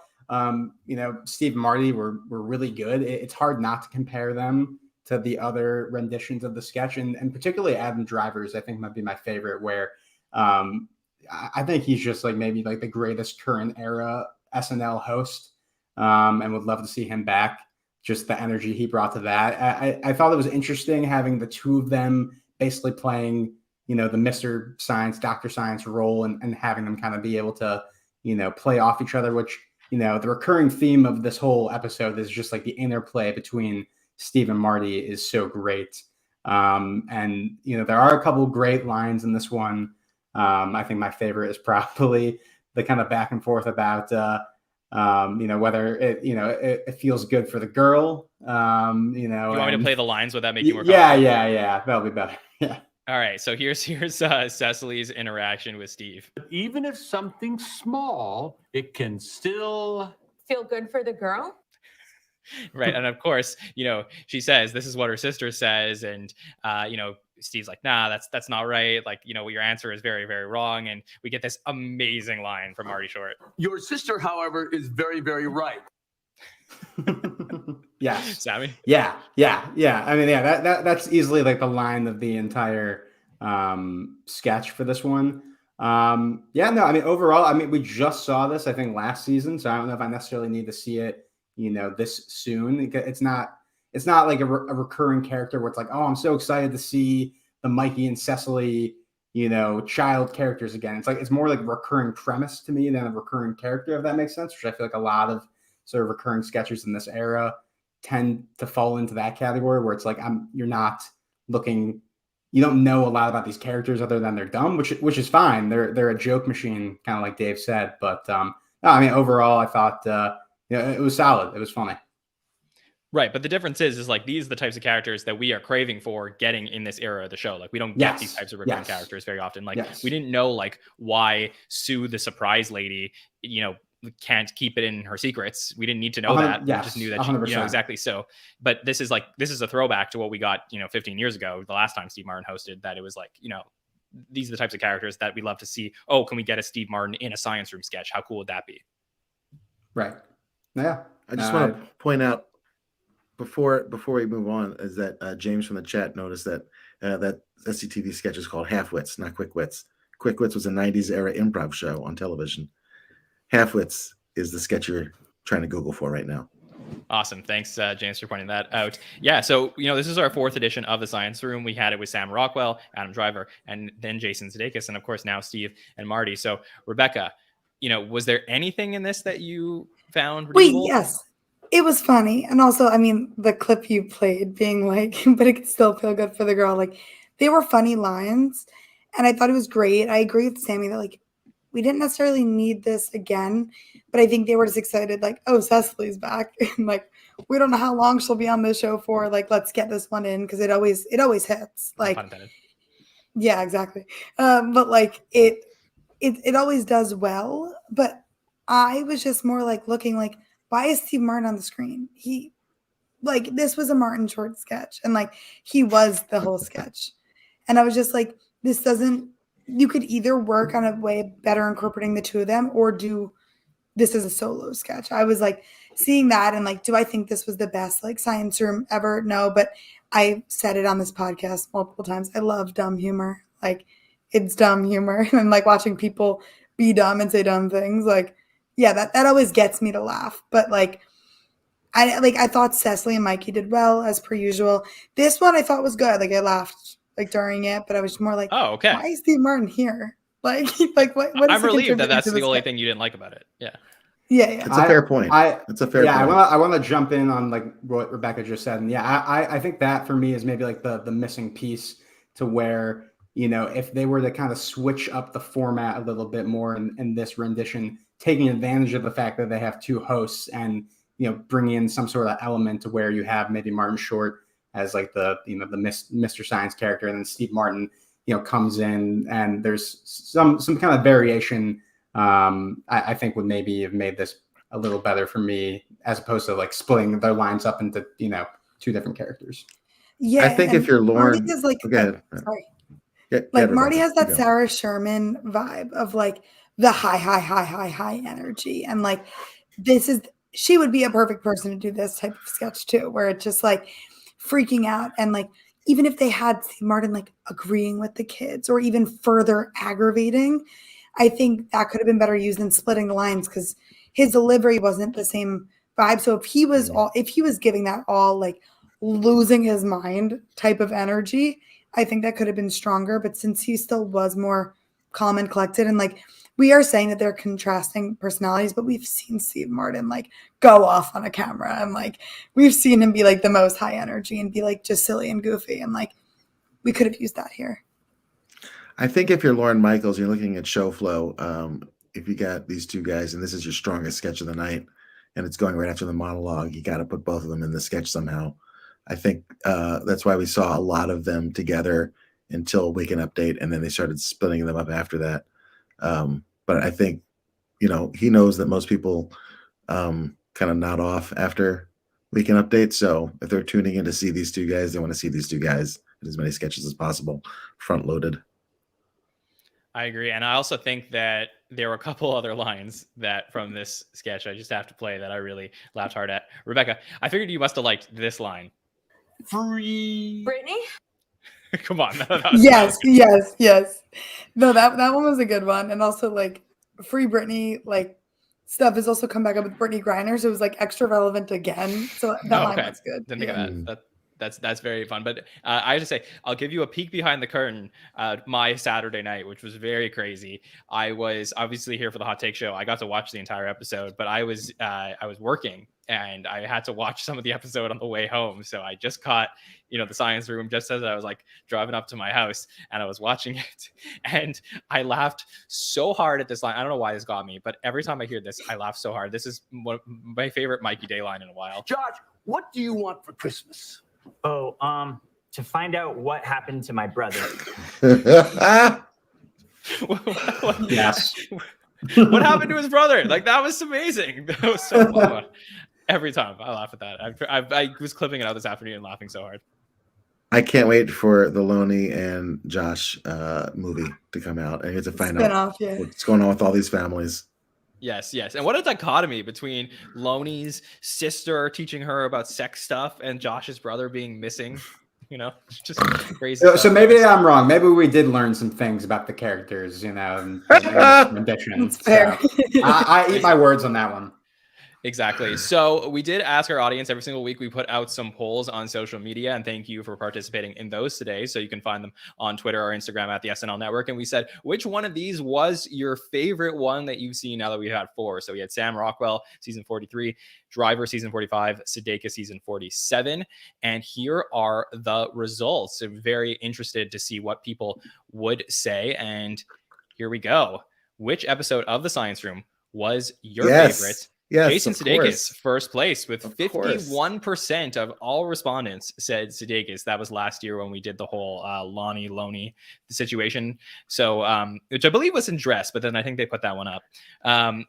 Steve and Marty were really good. It's hard not to compare them to the other renditions of the sketch, and particularly Adam Driver's, I think might be my favorite, where I think he's just like maybe like the greatest current era SNL host, and would love to see him back. just the energy he brought to that. I thought it was interesting having the two of them basically playing, the Mr. Science, Dr. Science role and having them kind of be able to, play off each other, which, the recurring theme of this whole episode is just like the interplay between Steve and Marty is so great. And, there are a couple great lines in this one. I think my favorite is probably the kind of back and forth about, whether it feels good for the girl. You want me to play the lines? Would that make you more comfortable? Yeah. That'll be better. Yeah. All right. So here's Cecily's interaction with Steve. Even if something's small, it can still Feel good for the girl? Right. And of course, she says this is what her sister says. And, Steve's like, nah, that's not right. Like, your answer is very, very wrong. And we get this amazing line from Marty Short. Your sister, however, is very, very right. Yeah. Sammy? Yeah. I mean, that's easily like the line of the entire sketch for this one. Overall, we just saw this, I think, last season. So I don't know if I necessarily need to see it, this soon. It's not like a recurring character where it's like, oh, I'm so excited to see the Mikey and Cecily, child characters again. It's more like a recurring premise to me than a recurring character, if that makes sense, which I feel like a lot of sort of recurring sketches in this era tend to fall into that category where it's like, you don't know a lot about these characters other than they're dumb, which is fine. They're a joke machine, kind of like Dave said. But overall, I thought, it was solid. It was funny. Right. But the difference is like, these are the types of characters that we are craving for getting in this era of the show. Like, we don't get these types of recurring characters very often. Like, we didn't know like why Sue, the surprise lady, can't keep it in her secrets. We didn't need to know that. We just knew that she, exactly. So, but this is a throwback to what we got, 15 years ago, the last time Steve Martin hosted, that it was like, these are the types of characters that we love to see. Oh, can we get a Steve Martin in a science room sketch? How cool would that be? Right. Yeah. I just want to point out before we move on is that James from the chat noticed that that SCTV sketch is called Half Wits, not Quick Wits. Quick Wits was a 90s era improv show on television. Half Wits is the sketch you're trying to Google for right now. Awesome. Thanks, James, for pointing that out. Yeah. So, this is our 4th edition of the Science Room. We had it with Sam Rockwell, Adam Driver, and then Jason Sudeikis, and of course now Steve and Marty. So, Rebecca, was there anything in this that you found redeemable? Wait, yes. It was funny. And also, the clip you played being like, but it could still feel good for the girl. Like, they were funny lines. And I thought it was great. I agree with Sammy that, like, we didn't necessarily need this again, but I think they were just excited, like, oh, Cecily's back. And, like, we don't know how long she'll be on the show for. Like, let's get this one in because it always hits. Like, yeah, exactly. But, like, it always does well. But I was just more, like, looking, like, why is Steve Martin on the screen? This was a Martin Short sketch. And, like, he was the whole sketch. And I was just like, you could either work on a way better incorporating the two of them or do this as a solo sketch. I was like seeing that and like, do I think this was the best like science room ever? No, but I said it on this podcast multiple times. I love dumb humor. Like, it's dumb humor and like watching people be dumb and say dumb things. Like, yeah, that always gets me to laugh. But like, I thought Cecily and Mikey did well as per usual. This one I thought was good. Like, I laughed like during it, but I was more like, oh, okay, why is Steve Martin here? Like what I'm relieved that that's the only thing you didn't like about it. Yeah. It's a fair point. It's a fair point. I want to jump in on like what Rebecca just said. And yeah, I think that for me is maybe like the missing piece to where, if they were to kind of switch up the format a little bit more in this rendition, taking advantage of the fact that they have two hosts and, bringing in some sort of element to where you have maybe Martin Short as like the Mr. Science character, and then Steve Martin, comes in and there's some kind of variation. I think would maybe have made this a little better for me, as opposed to like splitting their lines up into two different characters. Yeah, I think if you're Lauren, Marty is like, sorry, Marty has that Sarah Sherman vibe of like the high energy, and like she would be a perfect person to do this type of sketch too, where it's just like freaking out. And like, even if they had Steve Martin like agreeing with the kids or even further aggravating, I think that could have been better used than splitting the lines, because his delivery wasn't the same vibe. So if he was giving that all like losing his mind type of energy, I think that could have been stronger. But since he still was more calm and collected, and like we are saying that they're contrasting personalities, but we've seen Steve Martin like go off on a camera, and like we've seen him be like the most high energy and be like just silly and goofy, and like we could have used that here. I think if you're Lorne Michaels, you're looking at show flow. If you got these two guys and this is your strongest sketch of the night and it's going right after the monologue, you got to put both of them in the sketch somehow. I think that's why we saw a lot of them together until Weekend Update, and then they started splitting them up after that. But I think, he knows that most people kind of nod off after Weekend Update. So if they're tuning in to see these two guys, they want to see these two guys in as many sketches as possible, front loaded. I agree. And I also think that there were a couple other lines that from this sketch I just have to play that I really laughed hard at. Rebecca, I figured you must have liked this line. Free Brittany? Come on. Yes. No, that one was a good one. And also like Free Britney, like stuff has also come back up with Brittany Griner. So it was like extra relevant again. So that line was good. Didn't think of that. That's very fun. But I have to say, I'll give you a peek behind the curtain. My Saturday night, which was very crazy. I was obviously here for the Hot Take Show. I got to watch the entire episode, but I was working and I had to watch some of the episode on the way home. So I just caught, the science room just as I was like driving up to my house, and I was watching it, and I laughed so hard at this line. I don't know why this got me, but every time I hear this, I laugh so hard. This is my favorite Mikey Day line in a while. Josh, what do you want for Christmas? Oh, to find out what happened to my brother. Yes. What happened to his brother? Like, that was amazing. That was so fun. Every time I laugh at that. I was clipping it out this afternoon and laughing so hard. I can't wait for the Loney and Josh movie to come out and get to find out what's going on with all these families. Yes. And what a dichotomy between Loney's sister teaching her about sex stuff and Josh's brother being missing. Just crazy. So maybe I'm wrong. Maybe we did learn some things about the characters, and renditions. So I eat my words on that one. Exactly. So we did ask our audience every single week. We put out some polls on social media, and thank you for participating in those today. So you can find them on Twitter or Instagram at the SNL Network. And we said, which one of these was your favorite one that you've seen now that we've had 4? So we had Sam Rockwell, season 43, Driver, season 45, Sudeikis, season 47. And here are the results. I'm very interested to see what people would say. And here we go. Which episode of The Science Room was your favorite? Yes, Jason Sudeikis, first place with 51% of all respondents said Sudeikis. That was last year when we did the whole Loney situation. So, which I believe was in Dress, but then I think they put that one up.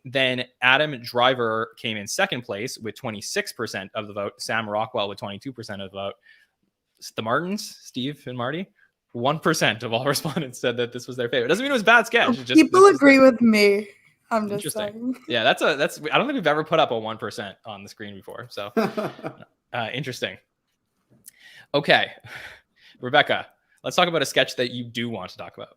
Then Adam Driver came in second place with 26% of the vote. Sam Rockwell with 22% of the vote. The Martins, Steve and Marty, 1% of all respondents said that this was their favorite. Doesn't mean it was a bad sketch. Just, people agree with me. I'm just saying. Yeah, that's I don't think we've ever put up a 1% on the screen before. So interesting. Okay. Rebecca, let's talk about a sketch that you do want to talk about.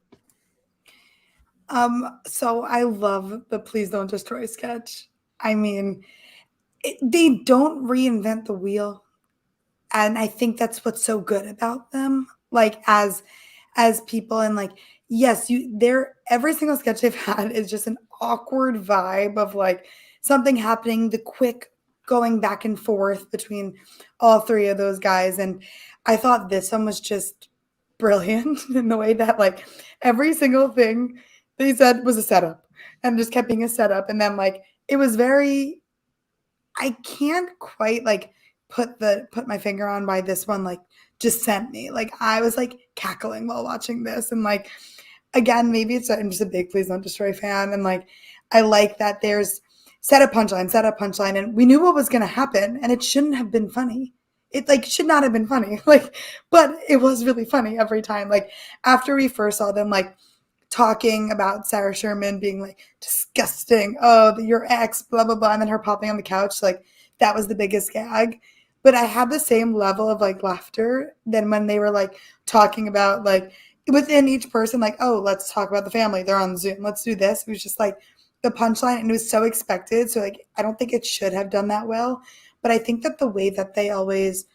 So I love the Please Don't Destroy sketch. I mean, they don't reinvent the wheel. And I think that's what's so good about them. Like as people, and like, yes, every single sketch they've had is just an awkward vibe of like something happening, the quick going back and forth between all three of those guys. And I thought this one was just brilliant in the way that like every single thing they said was a setup and just kept being a setup. And then like, it was very, I can't quite like put my finger on why this one like just sent me. Like I was like cackling while watching this, and like again, maybe it's I'm just a big Please Don't Destroy fan, and like I like that there's set up punchline, and we knew what was going to happen, and it shouldn't have been funny. It like should not have been funny, like, but it was really funny every time. Like after we first saw them like talking about Sarah Sherman being like disgusting, oh your ex, blah blah blah, and then her popping on the couch, like that was the biggest gag. But I had the same level of like laughter than when they were like talking about like within each person, like, oh, let's talk about the family. They're on Zoom. Let's do this. It was just like, the punchline, and it was so expected. So like, I don't think it should have done that well. But I think that the way that they always,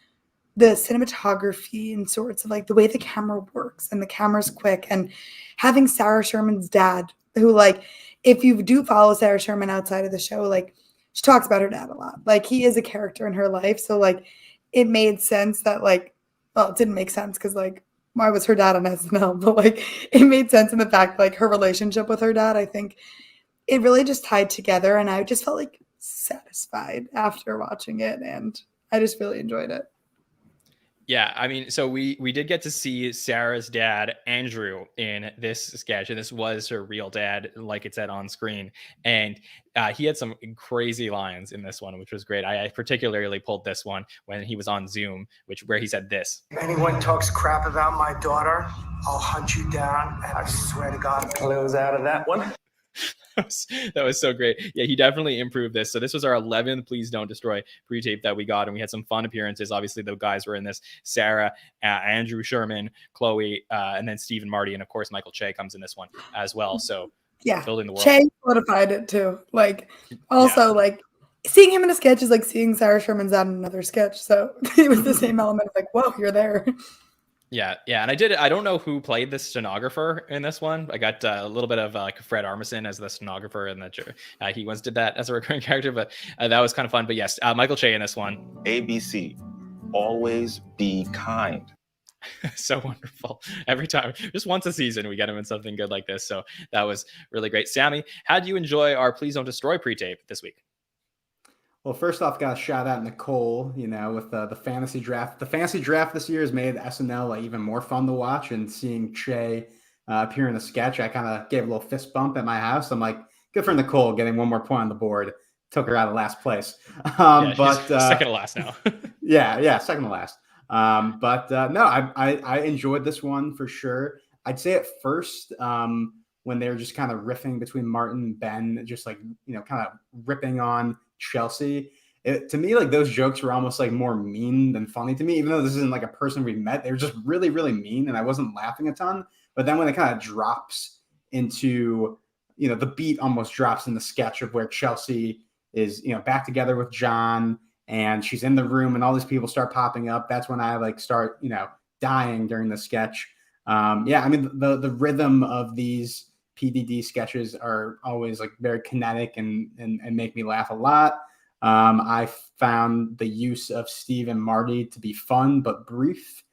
the cinematography and sorts of like the way the camera works and the camera's quick, and having Sarah Sherman's dad, who like, if you do follow Sarah Sherman outside of the show, like she talks about her dad a lot. Like he is a character in her life. So like it made sense that like, well, it didn't make sense because like, why was her dad on SNL? But like it made sense in the fact like her relationship with her dad, I think it really just tied together, and I just felt like satisfied after watching it, and I just really enjoyed it. Yeah, I mean, so we did get to see Sarah's dad, Andrew, in this sketch, and this was her real dad, like it said on screen. And he had some crazy lines in this one, which was great. I particularly pulled this one when he was on Zoom, where he said this. If anyone talks crap about my daughter, I'll hunt you down, and I swear to God, close out of that one. That was so great. Yeah, he definitely improved this. So this was our 11th Please Don't Destroy pre-tape that we got, and we had some fun appearances. Obviously, the guys were in this: Sarah, Andrew Sherman, Chloe, and then Steve and Marty, and of course Michael Che comes in this one as well. So yeah, building the world. Che solidified it too. Like also like seeing him in a sketch is like seeing Sarah Sherman's dad in another sketch. So it was the same element of like, whoa, you're there. Yeah, and I don't know who played the stenographer in this one. I got a little bit of like Fred Armisen as the stenographer, and that he once did that as a recurring character, but that was kind of fun. But yes, Michael Che in this one. ABC, always be kind. So wonderful. Every time, just once a season, we get him in something good like this. So that was really great. Sammy, how did you enjoy our Please Don't Destroy pre-tape this week? Well, first off, got to shout out Nicole, with the fantasy draft. The fantasy draft this year has made SNL like even more fun to watch, and seeing Che appear in the sketch, I kind of gave a little fist bump at my house. I'm like, good for Nicole getting one more point on the board. Took her out of last place. But second to last now. yeah, second to last. No, I enjoyed this one for sure. I'd say at first, when they were just kind of riffing between Martin and Ben, just like, kind of ripping on Chelsea, to me, like those jokes were almost like more mean than funny to me, even though this isn't like a person we met. They were just really, really mean, and I wasn't laughing a ton. But then when it kind of drops into, the beat almost drops in the sketch of where Chelsea is, back together with John, and she's in the room and all these people start popping up. That's when I like start, dying during the sketch. I mean, the rhythm of these PDD sketches are always like very kinetic and make me laugh a lot. I found the use of Steve and Marty to be fun but brief,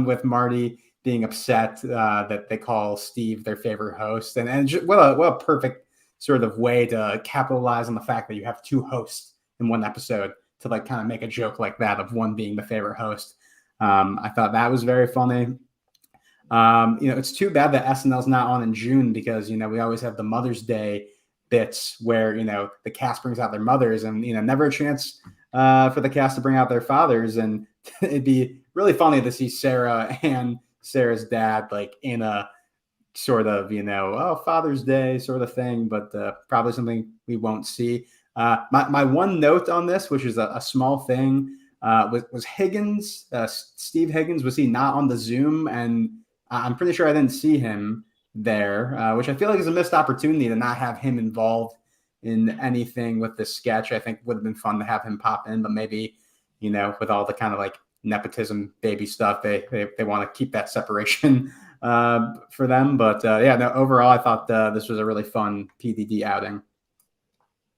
with Marty being upset that they call Steve their favorite host, and just, what a perfect sort of way to capitalize on the fact that you have two hosts in one episode to like kind of make a joke like that of one being the favorite host. I thought that was very funny. It's too bad that SNL's not on in June, because, we always have the Mother's Day bits where, the cast brings out their mothers, and, never a chance for the cast to bring out their fathers. And it'd be really funny to see Sarah and Sarah's dad like in a sort of, Father's Day sort of thing, but probably something we won't see. My one note on this, which is a small thing, was Higgins, Steve Higgins. Was he not on the Zoom? And I'm pretty sure I didn't see him there, which I feel like is a missed opportunity to not have him involved in anything with this sketch. I think would have been fun to have him pop in, but maybe, with all the kind of like nepotism baby stuff, they want to keep that separation for them. But overall, I thought this was a really fun PDD outing.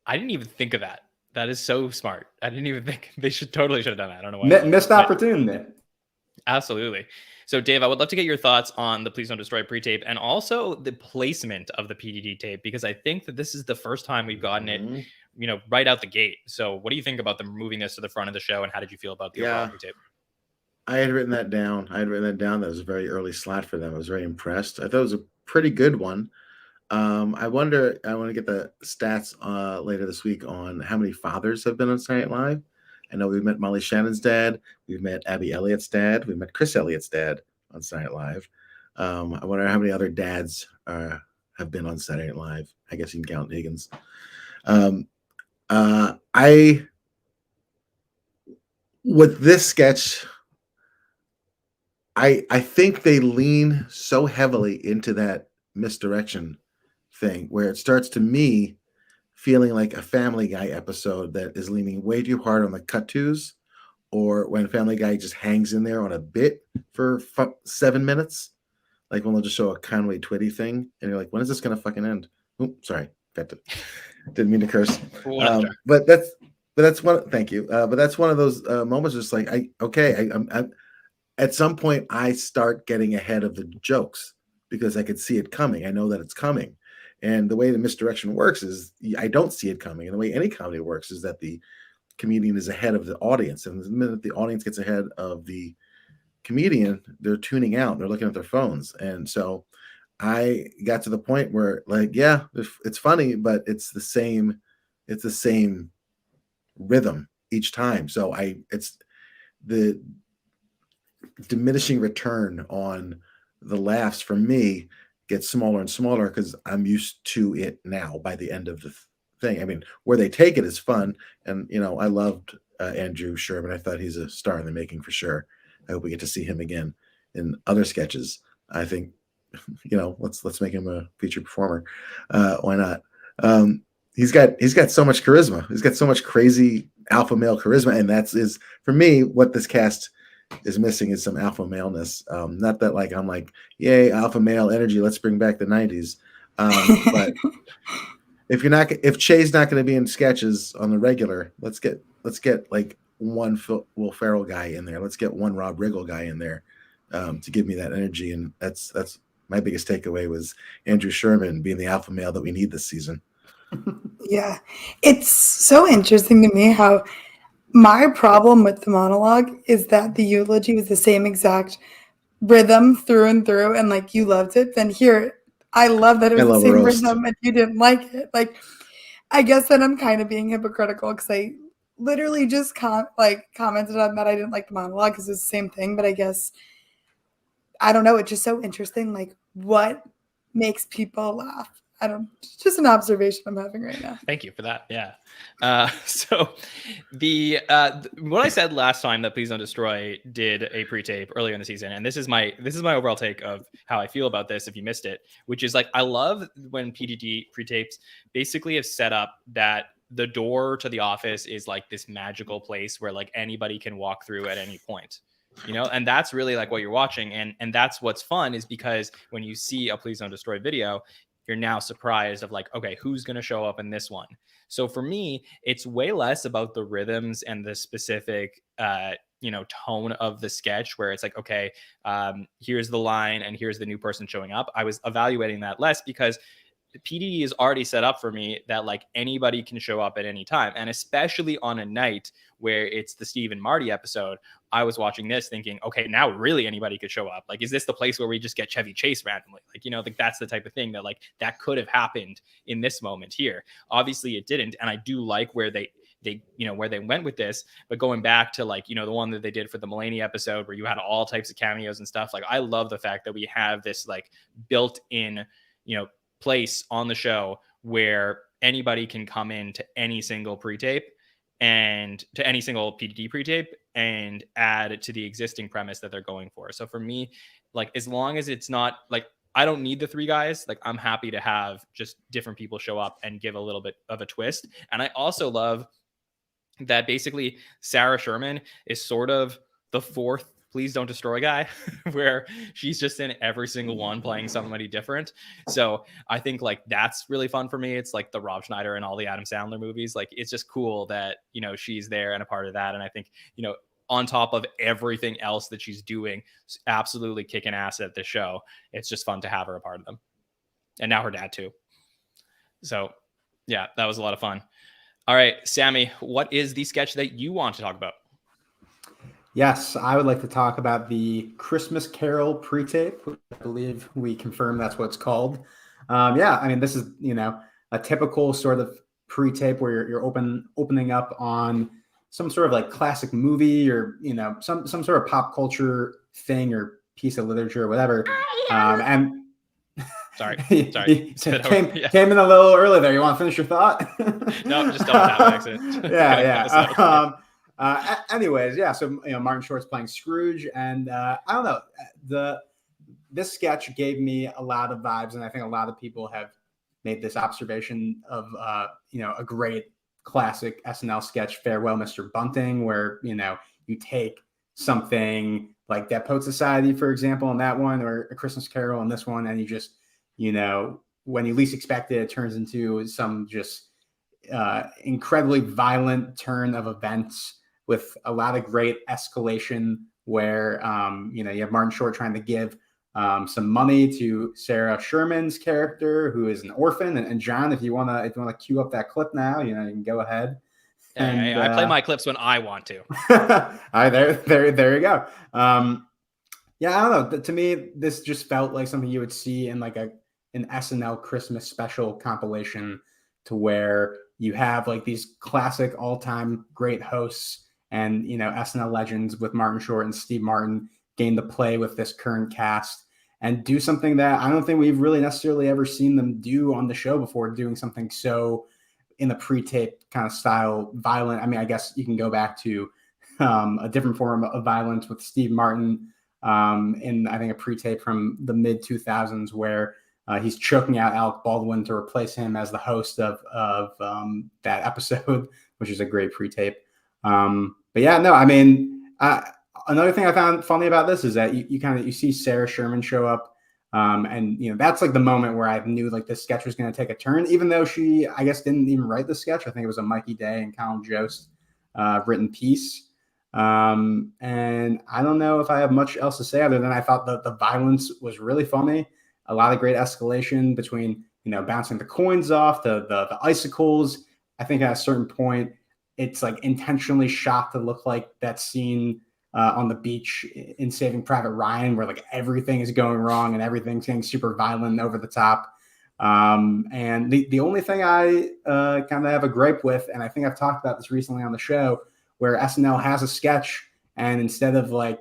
I didn't even think of that. That is so smart. I didn't even think they should have done that. I don't know why. Missed opportunity. Absolutely. So, Dave, I would love to get your thoughts on the Please Don't Destroy pre-tape, and also the placement of the PDD tape, because I think that this is the first time we've gotten it, right out the gate. So what do you think about them moving this to the front of the show, and how did you feel about the overall pre-tape? I had written that down. That was a very early slot for them. I was very impressed. I thought it was a pretty good one. I want to get the stats later this week on how many fathers have been on Saturday Night Live. I know we've met Molly Shannon's dad. We've met Abby Elliott's dad. We met Chris Elliott's dad on Saturday Night Live. I wonder how many other dads have been on Saturday Night Live. I guess you can count Higgins. With this sketch, I think they lean so heavily into that misdirection thing where it starts to me feeling like a Family Guy episode that is leaning way too hard on the cut-tos, or when Family Guy just hangs in there on a bit for 7 minutes, like when they'll just show a Conway Twitty thing, and you're like, when is this going to fucking end? Oops, sorry, didn't mean to curse. But that's one. Thank you. But that's one of those moments. Just like I'm at some point I start getting ahead of the jokes because I could see it coming. I know that it's coming. And the way the misdirection works is I don't see it coming. And the way any comedy works is that the comedian is ahead of the audience. And the minute the audience gets ahead of the comedian, they're tuning out. They're looking at their phones. And so I got to the point where, like, yeah, it's funny, but it's the same rhythm each time. So it's the diminishing return on the laughs for me gets smaller and smaller because I'm used to it now by the end of the thing. I mean, where they take it is fun. And, I loved Andrew Sherman. I thought he's a star in the making for sure. I hope we get to see him again in other sketches. I think, let's make him a featured performer. Why not? He's got so much charisma. He's got so much crazy alpha male charisma. And is for me, what this cast is missing is some alpha maleness. Not that like I'm like, yay, alpha male energy, let's bring back the 90s. But if Che's not going to be in sketches on the regular, let's get like one Will Ferrell guy in there. Let's get one Rob Riggle guy in there to give me that energy. And that's my biggest takeaway was Andrew Sherman being the alpha male that we need this season. Yeah, it's so interesting to me how my problem with the monologue is that the eulogy was the same exact rhythm through and through, and like you loved it. Then here, I love that it was the same rhythm and you didn't like it. Like, I guess that I'm kind of being hypocritical because I literally just commented on that I didn't like the monologue because it's the same thing. But I guess I don't know. It's just so interesting. Like, what makes people laugh? It's just an observation I'm having right now. Thank you for that. Yeah. So the what I said last time that Please Don't Destroy did a pre-tape earlier in the season, and this is my overall take of how I feel about this if you missed it, which is like I love when PDD pre-tapes basically have set up that the door to the office is like this magical place where like anybody can walk through at any point. And that's really like what you're watching. And that's what's fun is because when you see a Please Don't Destroy video, you're now surprised of like, okay, who's going to show up in this one? So for me, it's way less about the rhythms and the specific, tone of the sketch where it's like, okay, here's the line and here's the new person showing up. I was evaluating that less because the PDD is already set up for me that like anybody can show up at any time. And especially on a night where it's the Steve and Marty episode, I was watching this thinking, okay, now really anybody could show up. Like, is this the place where we just get Chevy Chase randomly? Like, that's the type of thing that like that could have happened in this moment here. Obviously it didn't. And I do like where they where they went with this, but going back to like, the one that they did for the Miscellaneous episode where you had all types of cameos and stuff. Like, I love the fact that we have this like built in, place on the show where anybody can come in to any single pre-tape and to any single PDD pre-tape and add to the existing premise that they're going for. So for me, like, as long as it's not like, I don't need the three guys, like I'm happy to have just different people show up and give a little bit of a twist. And I also love that basically Sarah Sherman is sort of the fourth Please Don't Destroy guy where she's just in every single one playing somebody different. So I think like that's really fun for me. It's like the Rob Schneider and all the Adam Sandler movies. Like, it's just cool that, she's there and a part of that. And I think, on top of everything else that she's doing, absolutely kicking ass at the show. It's just fun to have her a part of them. And now her dad too. So yeah, that was a lot of fun. All right, Sammy, what is the sketch that you want to talk about? Yes, I would like to talk about the Christmas Carol pre-tape. I believe we confirmed that's what it's called. This is, a typical sort of pre-tape where you're opening up on some sort of like classic movie or, some sort of pop culture thing or piece of literature or whatever. And Sorry. Came in a little early there. You want to finish your thought? No, just don't have an accident. Yeah. Anyways, yeah. So Martin Short's playing Scrooge, and I don't know. This sketch gave me a lot of vibes, and I think a lot of people have made this observation of a great classic SNL sketch, Farewell, Mr. Bunting, where you take something like Dead Poet Society, for example, in that one, or A Christmas Carol in this one, and you just when you least expect it, it turns into some just incredibly violent turn of events with a lot of great escalation where you have Martin Short trying to give some money to Sarah Sherman's character, who is an orphan. And John, if you wanna cue up that clip now, you can go ahead. And I play my clips when I want to. All right, there you go. Yeah, I don't know. To me, this just felt like something you would see in like an SNL Christmas special compilation, to where you have like these classic all-time great hosts and SNL legends with Martin Short and Steve Martin gain to play with this current cast and do something that I don't think we've really necessarily ever seen them do on the show before, doing something so in the pre-tape kind of style violent. I mean, I guess you can go back to a different form of violence with Steve Martin in, I think, a pre-tape from the mid 2000s where he's choking out Alec Baldwin to replace him as the host of that episode, which is a great pre-tape. But yeah, no, I mean, another thing I found funny about this is that you see Sarah Sherman show up, and that's like the moment where I knew like this sketch was going to take a turn, even though she, I guess, didn't even write the sketch. I think it was a Mikey Day and Colin Jost written piece. And I don't know if I have much else to say other than I thought that the violence was really funny. A lot of great escalation between bouncing the coins off the icicles. I think at a certain point it's like intentionally shot to look like that scene on the beach in Saving Private Ryan, where like everything is going wrong and everything's getting super violent and over the top. And the only thing I kind of have a gripe with, and I think I've talked about this recently on the show, where SNL has a sketch and instead of like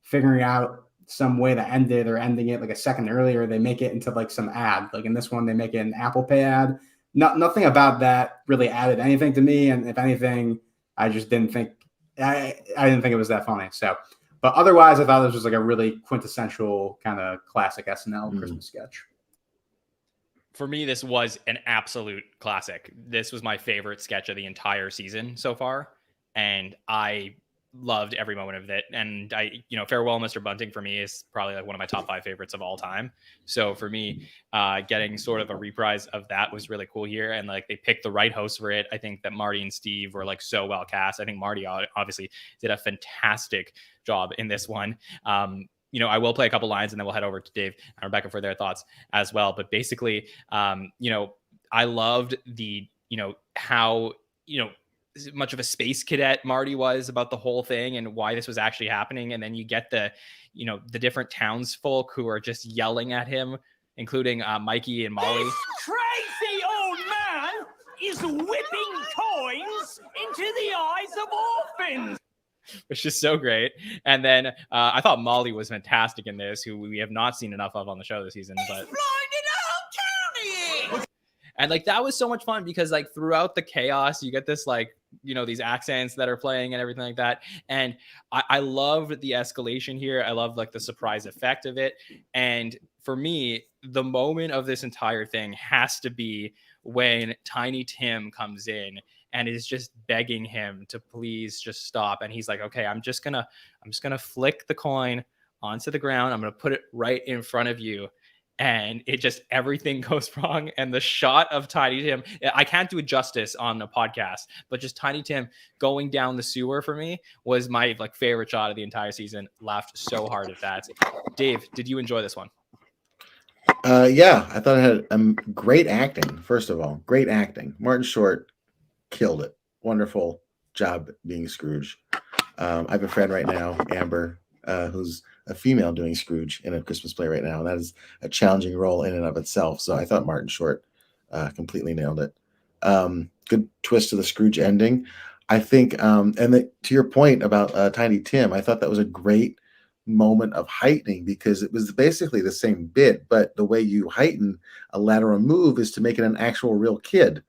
figuring out some way to end it or ending it like a second earlier, they make it into like some ad. Like in this one, they make it an Apple Pay ad. Nothing about that really added anything to me. And if anything, I just didn't think, I didn't think it was that funny. So, but otherwise, I thought this was like a really quintessential kind of classic SNL Christmas sketch. For me, this was an absolute classic. This was my favorite sketch of the entire season so far. And I loved every moment of it. And Farewell, Mr. Bunting for me is probably like one of my top 5 favorites of all time. So for me, getting sort of a reprise of that was really cool here. And like they picked the right host for it. I think that Marty and Steve were like so well cast. I think Marty obviously did a fantastic job in this one. I will play a couple lines and then we'll head over to Dave and Rebecca for their thoughts as well. But basically, I loved the, how, much of a space cadet Marty was about the whole thing and why this was actually happening. And then you get the different townsfolk who are just yelling at him, including Mikey and Molly. This crazy old man is whipping coins into the eyes of orphans. Which is so great. And then I thought Molly was fantastic in this, who we have not seen enough of on the show this season. But and like that was so much fun because like throughout the chaos, you get this like, these accents that are playing and everything like that. And I loved the escalation here. I love like the surprise effect of it. And for me, the moment of this entire thing has to be when Tiny Tim comes in and is just begging him to please just stop. And he's like, okay, I'm just gonna flick the coin onto the ground. I'm gonna put it right in front of you. And it just, everything goes wrong. And the shot of Tiny Tim, I can't do it justice on a podcast, but just Tiny Tim going down the sewer for me was my like favorite shot of the entire season. Laughed so hard at that. Dave, did you enjoy this one? Yeah, I thought it had great acting. First of all, great acting. Martin Short killed it. Wonderful job being Scrooge. I have a friend right now, Amber, who's a female doing Scrooge in a Christmas play right now. And that is a challenging role in and of itself. So I thought Martin Short completely nailed it. Good twist to the Scrooge ending. I think, to your point about Tiny Tim, I thought that was a great moment of heightening because it was basically the same bit, but the way you heighten a lateral move is to make it an actual real kid.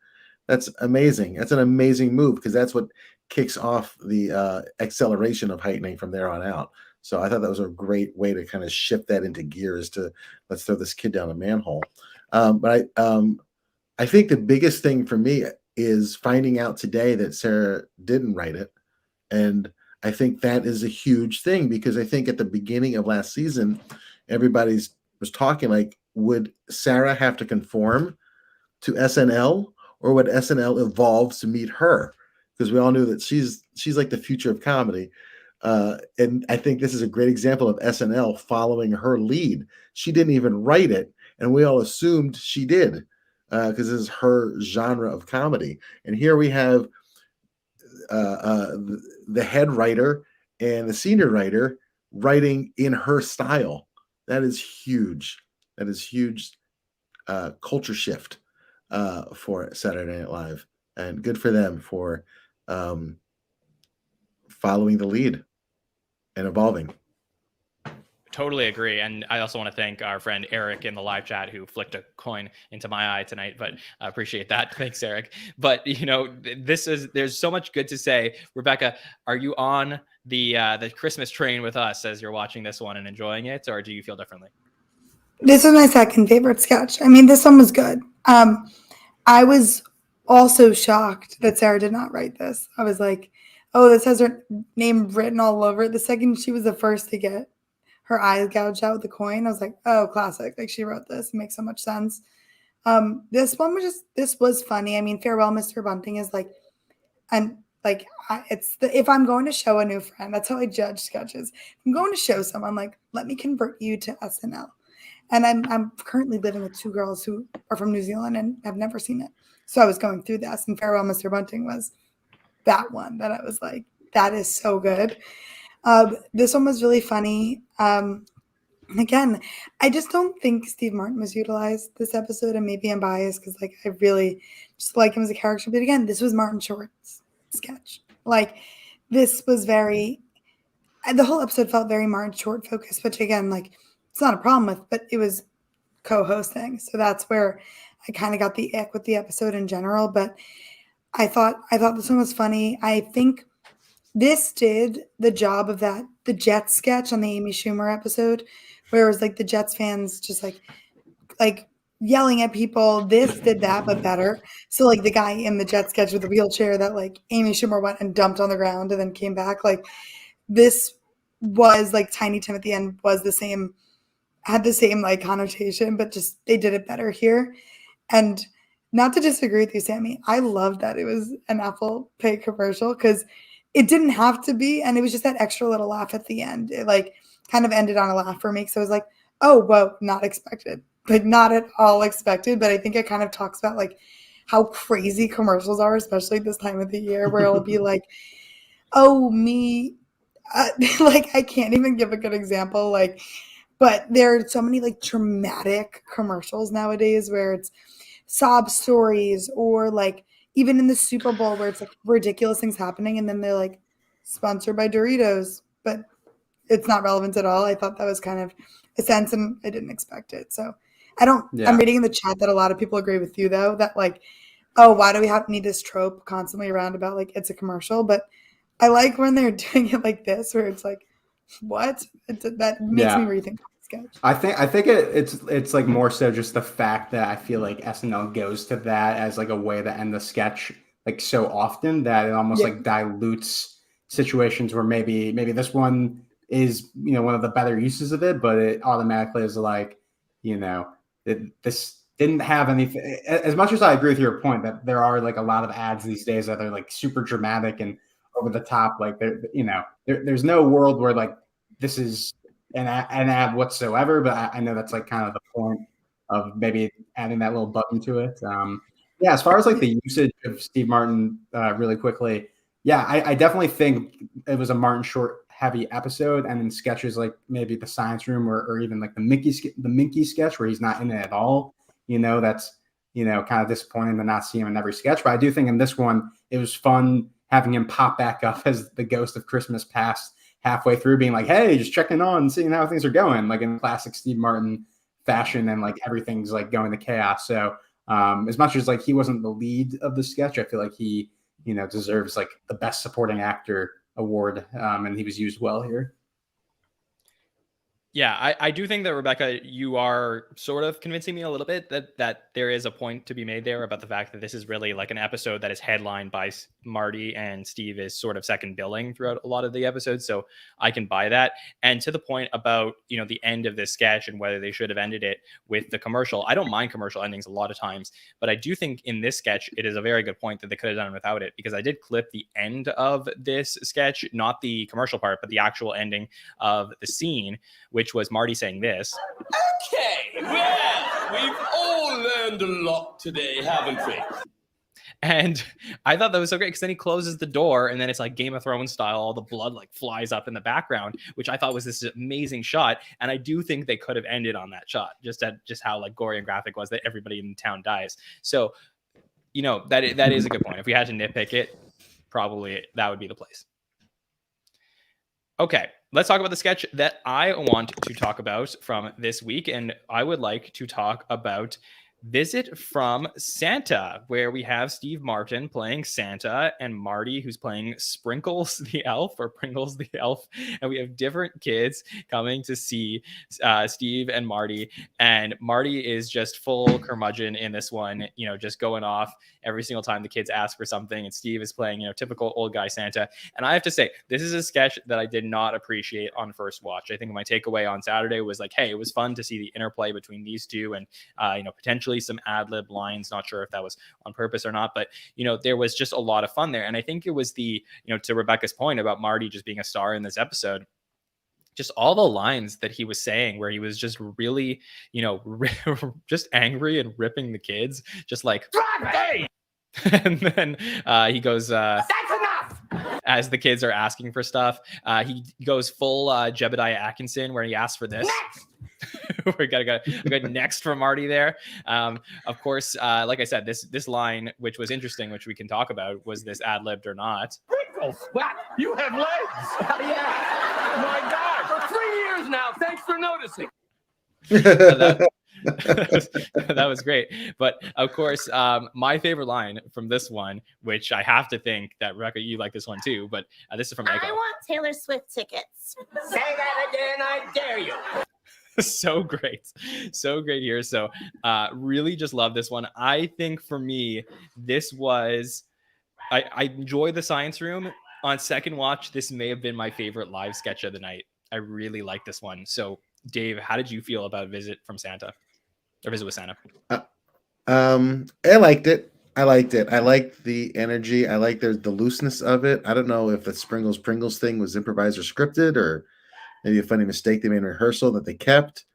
That's amazing. That's an amazing move because that's what kicks off the acceleration of heightening from there on out. So I thought that was a great way to kind of shift that into gears to let's throw this kid down a manhole. But I think the biggest thing for me is finding out today that Sarah didn't write it. And I think that is a huge thing, because I think at the beginning of last season, everybody's was talking like, would Sarah have to conform to SNL, or would SNL evolve to meet her? Because we all knew that she's like the future of comedy. And I think this is a great example of SNL following her lead. She didn't even write it, and we all assumed she did, because this is her genre of comedy. And here we have the head writer and the senior writer writing in her style. That is huge. That is huge culture shift for Saturday Night Live, and good for them for following the lead and evolving. Totally agree. And I also want to thank our friend Eric in the live chat who flicked a coin into my eye tonight, but I appreciate that. Thanks, Eric. But, you know, there's so much good to say. Rebecca, are you on the Christmas train with us as you're watching this one and enjoying it, or do you feel differently? This is my second favorite sketch. I mean, this one was good. I was also shocked that Sarah did not write this. I was like, oh, this has her name written all over it. The second she was the first to get her eyes gouged out with the coin, I was like, oh, classic. Like, she wrote this. It makes so much sense. This one was this was funny. I mean, Farewell, Mr. Bunting is like, and like, if I'm going to show a new friend, that's how I judge sketches. If I'm going to show someone, like, let me convert you to SNL. And I'm currently living with two girls who are from New Zealand and have never seen it. So I was going through this, and Farewell, Mr. Bunting was that one that I was like, that is so good. This one was really funny. Again, I just don't think Steve Martin was utilized this episode, and maybe I'm biased because like I really just like him as a character. But again, this was Martin Short's sketch. Like, this was the whole episode felt very Martin Short focused, which again, like, it's not a problem with, but it was co-hosting. So that's where I kind of got the ick with the episode in general. But I thought this one was funny. I think this did the job of the Jets sketch on the Amy Schumer episode, where it was like the Jets fans just like yelling at people. This did that, but better. So like the guy in the Jets sketch with the wheelchair that like Amy Schumer went and dumped on the ground and then came back. Like, this was like Tiny Tim at the end had the same like connotation, but just they did it better here. And not to disagree with you, Sammy, I love that it was an Apple Pay commercial, because it didn't have to be, and it was just that extra little laugh at the end. It like kind of ended on a laugh for me. So I was like, oh, whoa, not expected. Like, not at all expected. But I think it kind of talks about like how crazy commercials are, especially this time of the year, where it'll be like, oh, me. Like, I can't even give a good example. Like, but there are so many like dramatic commercials nowadays where it's sob stories, or like even in the Super Bowl where it's like ridiculous things happening and then they're like sponsored by Doritos, but it's not relevant at all. I thought that was kind of a sense, and I didn't expect it. So I'm reading in the chat that a lot of people agree with you though, that like, oh, why do we need this trope constantly around about like it's a commercial? But I like when they're doing it like this, where it's like, what? That makes me rethink the sketch. I think it's like more so just the fact that I feel like SNL goes to that as like a way to end the sketch like so often that it almost like dilutes situations where maybe this one is, you know, one of the better uses of it, but it automatically is like, you know, this didn't have anything. As much as I agree with your point that there are like a lot of ads these days that are like super dramatic and over the top, like there's no world where like this is an ad whatsoever, but I know that's like kind of the point of maybe adding that little button to it. As far as like the usage of Steve Martin, really quickly, I definitely think it was a Martin Short heavy episode, and in sketches like maybe the Science Room or even like the Minky sketch where he's not in it at all, you know, that's, you know, kind of disappointing to not see him in every sketch. But I do think in this one it was fun having him pop back up as the ghost of Christmas Past halfway through, being like, hey, just checking on, seeing how things are going, like in classic Steve Martin fashion, and like everything's like going to chaos. So as much as like he wasn't the lead of the sketch, I feel like he, you know, deserves like the best supporting actor award, and he was used well here. Yeah, I do think that, Rebecca, you are sort of convincing me a little bit that there is a point to be made there about the fact that this is really like an episode that is headlined by Marty, and Steve is sort of second billing throughout a lot of the episodes. So I can buy that. And to the point about, the end of this sketch and whether they should have ended it with the commercial, I don't mind commercial endings a lot of times, but I do think in this sketch, it is a very good point that they could have done without it, because I did clip the end of this sketch, not the commercial part, but the actual ending of the scene, which was Marty saying this. Okay, well, we've all learned a lot today, haven't we? And I thought that was so great, because then he closes the door and then it's like Game of Thrones style, all the blood like flies up in the background, which I thought was this amazing shot. And I do think they could have ended on that shot, just how like gory and graphic was that everybody in town dies. So, that is a good point. If we had to nitpick it, probably that would be the place. Okay, let's talk about the sketch that I want to talk about from this week. And I would like to talk about Visit from Santa, where we have Steve Martin playing Santa and Marty, who's playing Sprinkles the Elf, or Pringles the Elf. And we have different kids coming to see Steve and Marty. And Marty is just full curmudgeon in this one, just going off every single time the kids ask for something. And Steve is playing, typical old guy Santa. And I have to say, this is a sketch that I did not appreciate on first watch. I think my takeaway on Saturday was like, hey, it was fun to see the interplay between these two, and, potentially some ad-lib lines. Not sure if that was on purpose or not, but there was just a lot of fun there. And I think it was the, to Rebecca's point about Marty just being a star in this episode, just all the lines that he was saying where he was just really, just angry and ripping the kids, just like, hey! And then he goes, that's enough. As the kids are asking for stuff, he goes full Jebediah Atkinson, where he asks for this. Next! we got next for Marty there. Of course, like I said, this line, which was interesting, which we can talk about, was this ad-libbed or not? Sprinkles, what? You have legs. Yeah. My God, for 3 years now. Thanks for noticing. That was great. But of course, my favorite line from this one, which I have to think that, Rebecca, you like this one too, but this is from Echo. I want Taylor Swift tickets. Say that again, I dare you. So great here. So really just love this one. I think for me, this was, I enjoy the science room. On second watch, this may have been my favorite live sketch of the night. I really like this one. So Dave, how did you feel about Visit from Santa, or Visit with Santa? I liked it. I liked the energy. I liked the looseness of it. I don't know if the Sprinkles Pringles thing was improvised or scripted, or maybe a funny mistake they made in rehearsal that they kept.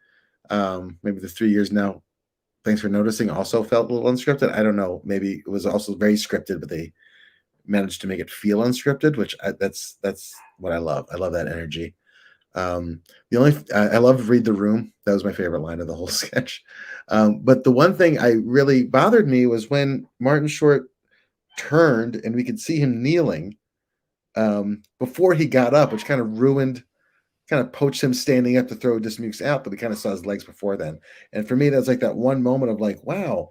Maybe the 3 years now, thanks for noticing, also felt a little unscripted. I don't know. Maybe it was also very scripted, but they managed to make it feel unscripted, which that's what I love. I love that energy. I love Read the Room. That was my favorite line of the whole sketch. But the one thing I really bothered me was when Martin Short turned and we could see him kneeling before he got up, which kind of poached him standing up to throw Dismukes out, but we kind of saw his legs before then. And for me, that's like that one moment of like, wow,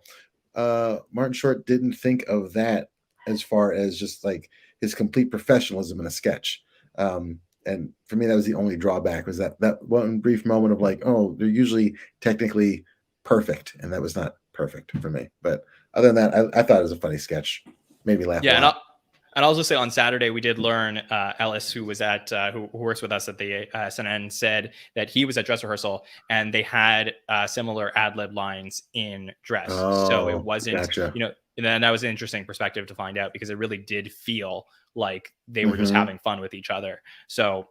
Martin Short didn't think of that as far as just like his complete professionalism in a sketch. And for me, that was the only drawback, was that one brief moment of like, oh, they're usually technically perfect. And that was not perfect for me. But other than that, I thought it was a funny sketch. Made me laugh. Yeah. And I'll also say on Saturday, we did learn, Ellis, who was who works with us at the SNN, said that he was at dress rehearsal and they had similar ad-lib lines in dress. So it wasn't, gotcha. And then that was an interesting perspective to find out, because it really did feel like they were just having fun with each other. So,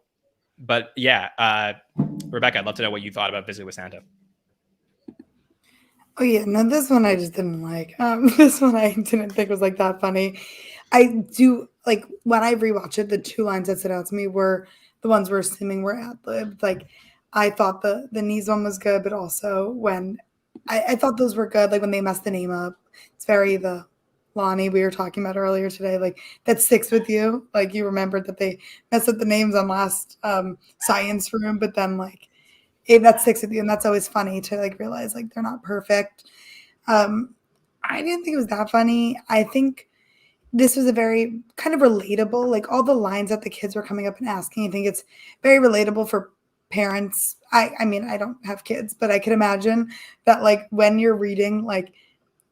but yeah, Rebecca, I'd love to know what you thought about Visit with Santa. Oh yeah, no, this one I just didn't like. This one I didn't think was like that funny. I do like, when I rewatch it, the two lines that stood out to me were the ones we're assuming were ad-libbed. Like, I thought the knees one was good, but also when I thought those were good. Like when they messed the name up, it's very the Lonnie we were talking about earlier today. Like that sticks with you. Like you remembered that they messed up the names on last science room, but then like that sticks with you, and that's always funny to like realize like they're not perfect. I didn't think it was that funny. I think this was a very kind of relatable, like all the lines that the kids were coming up and asking. I think it's very relatable for parents, I mean, I don't have kids, but I can imagine that like when you're reading like,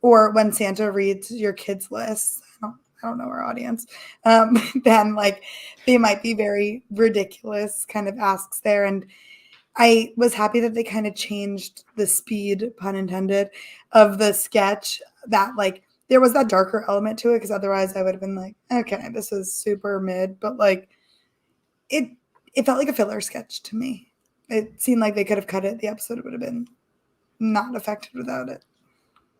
or when Santa reads your kids' lists, I don't know our audience, then like they might be very ridiculous kind of asks there. And I was happy that they kind of changed the speed, pun intended, of the sketch, that like there was that darker element to it, because otherwise I would have been like, okay, this is super mid, but like it felt like a filler sketch to me. It seemed like they could have cut it. The episode would have been not affected without it.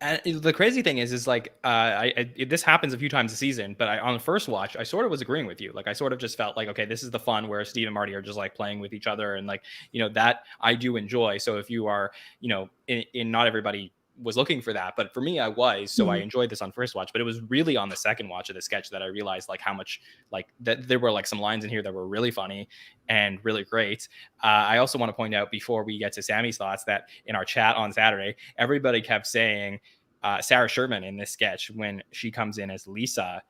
And the crazy thing is like this happens a few times a season, but on the first watch, I sort of was agreeing with you. Like I sort of just felt like, okay, this is the fun where Steve and Marty are just like playing with each other, and like, you know, that I do enjoy. So if you are, you know, in not everybody was looking for that, but for me, I was. So I enjoyed this on first watch, but it was really on the second watch of the sketch that I realized like how much like that there were like some lines in here that were really funny and really great. I also want to point out before we get to Sammy's thoughts that in our chat on Saturday, everybody kept saying Sarah Sherman in this sketch, when she comes in as Lisa,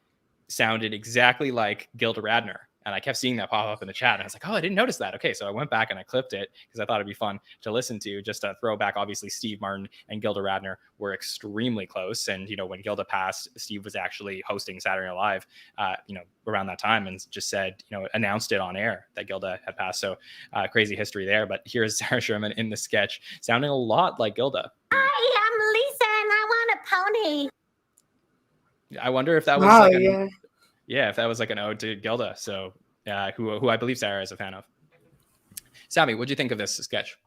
sounded exactly like Gilda Radner. And I kept seeing that pop up in the chat. And I was like, oh, I didn't notice that. Okay. So I went back and I clipped it because I thought it'd be fun to listen to, just to throw back. Obviously, Steve Martin and Gilda Radner were extremely close. And, you know, when Gilda passed, Steve was actually hosting Saturday Night Live, you know, around that time, and just said, you know, announced it on air that Gilda had passed. So crazy history there. But here's Sarah Sherman in the sketch sounding a lot like Gilda. I am Lisa and I want a pony. I wonder if that was if that was like an ode to Gilda. So who I believe Sarah is a fan of. Sammy, what'd you think of this sketch?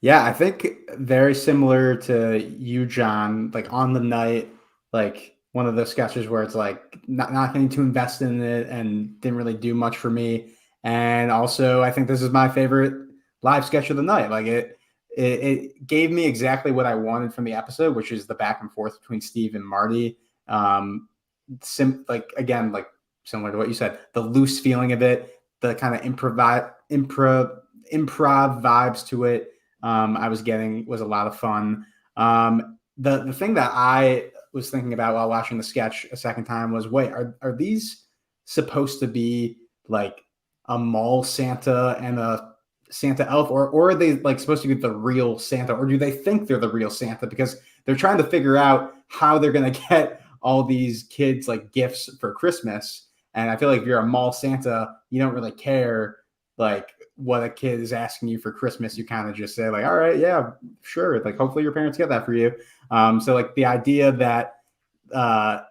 Yeah, I think very similar to you, John, like on the night, like one of those sketches where it's like not getting too invested in it and didn't really do much for me. And also I think this is my favorite live sketch of the night. Like it gave me exactly what I wanted from the episode, which is the back and forth between Steve and Marty. Like again, like similar to what you said, the loose feeling of it, the kind of improv vibes to it, I was getting was a lot of fun. The thing that I was thinking about while watching the sketch a second time was, wait, are these supposed to be like a mall Santa and a Santa elf, or are they like supposed to be the real Santa, or do they think they're the real Santa because they're trying to figure out how they're going to get all these kids like gifts for Christmas? And I feel like if you're a mall Santa, you don't really care like what a kid is asking you for Christmas. You kind of just say like, all right, yeah, sure. Like hopefully your parents get that for you. So like the idea that I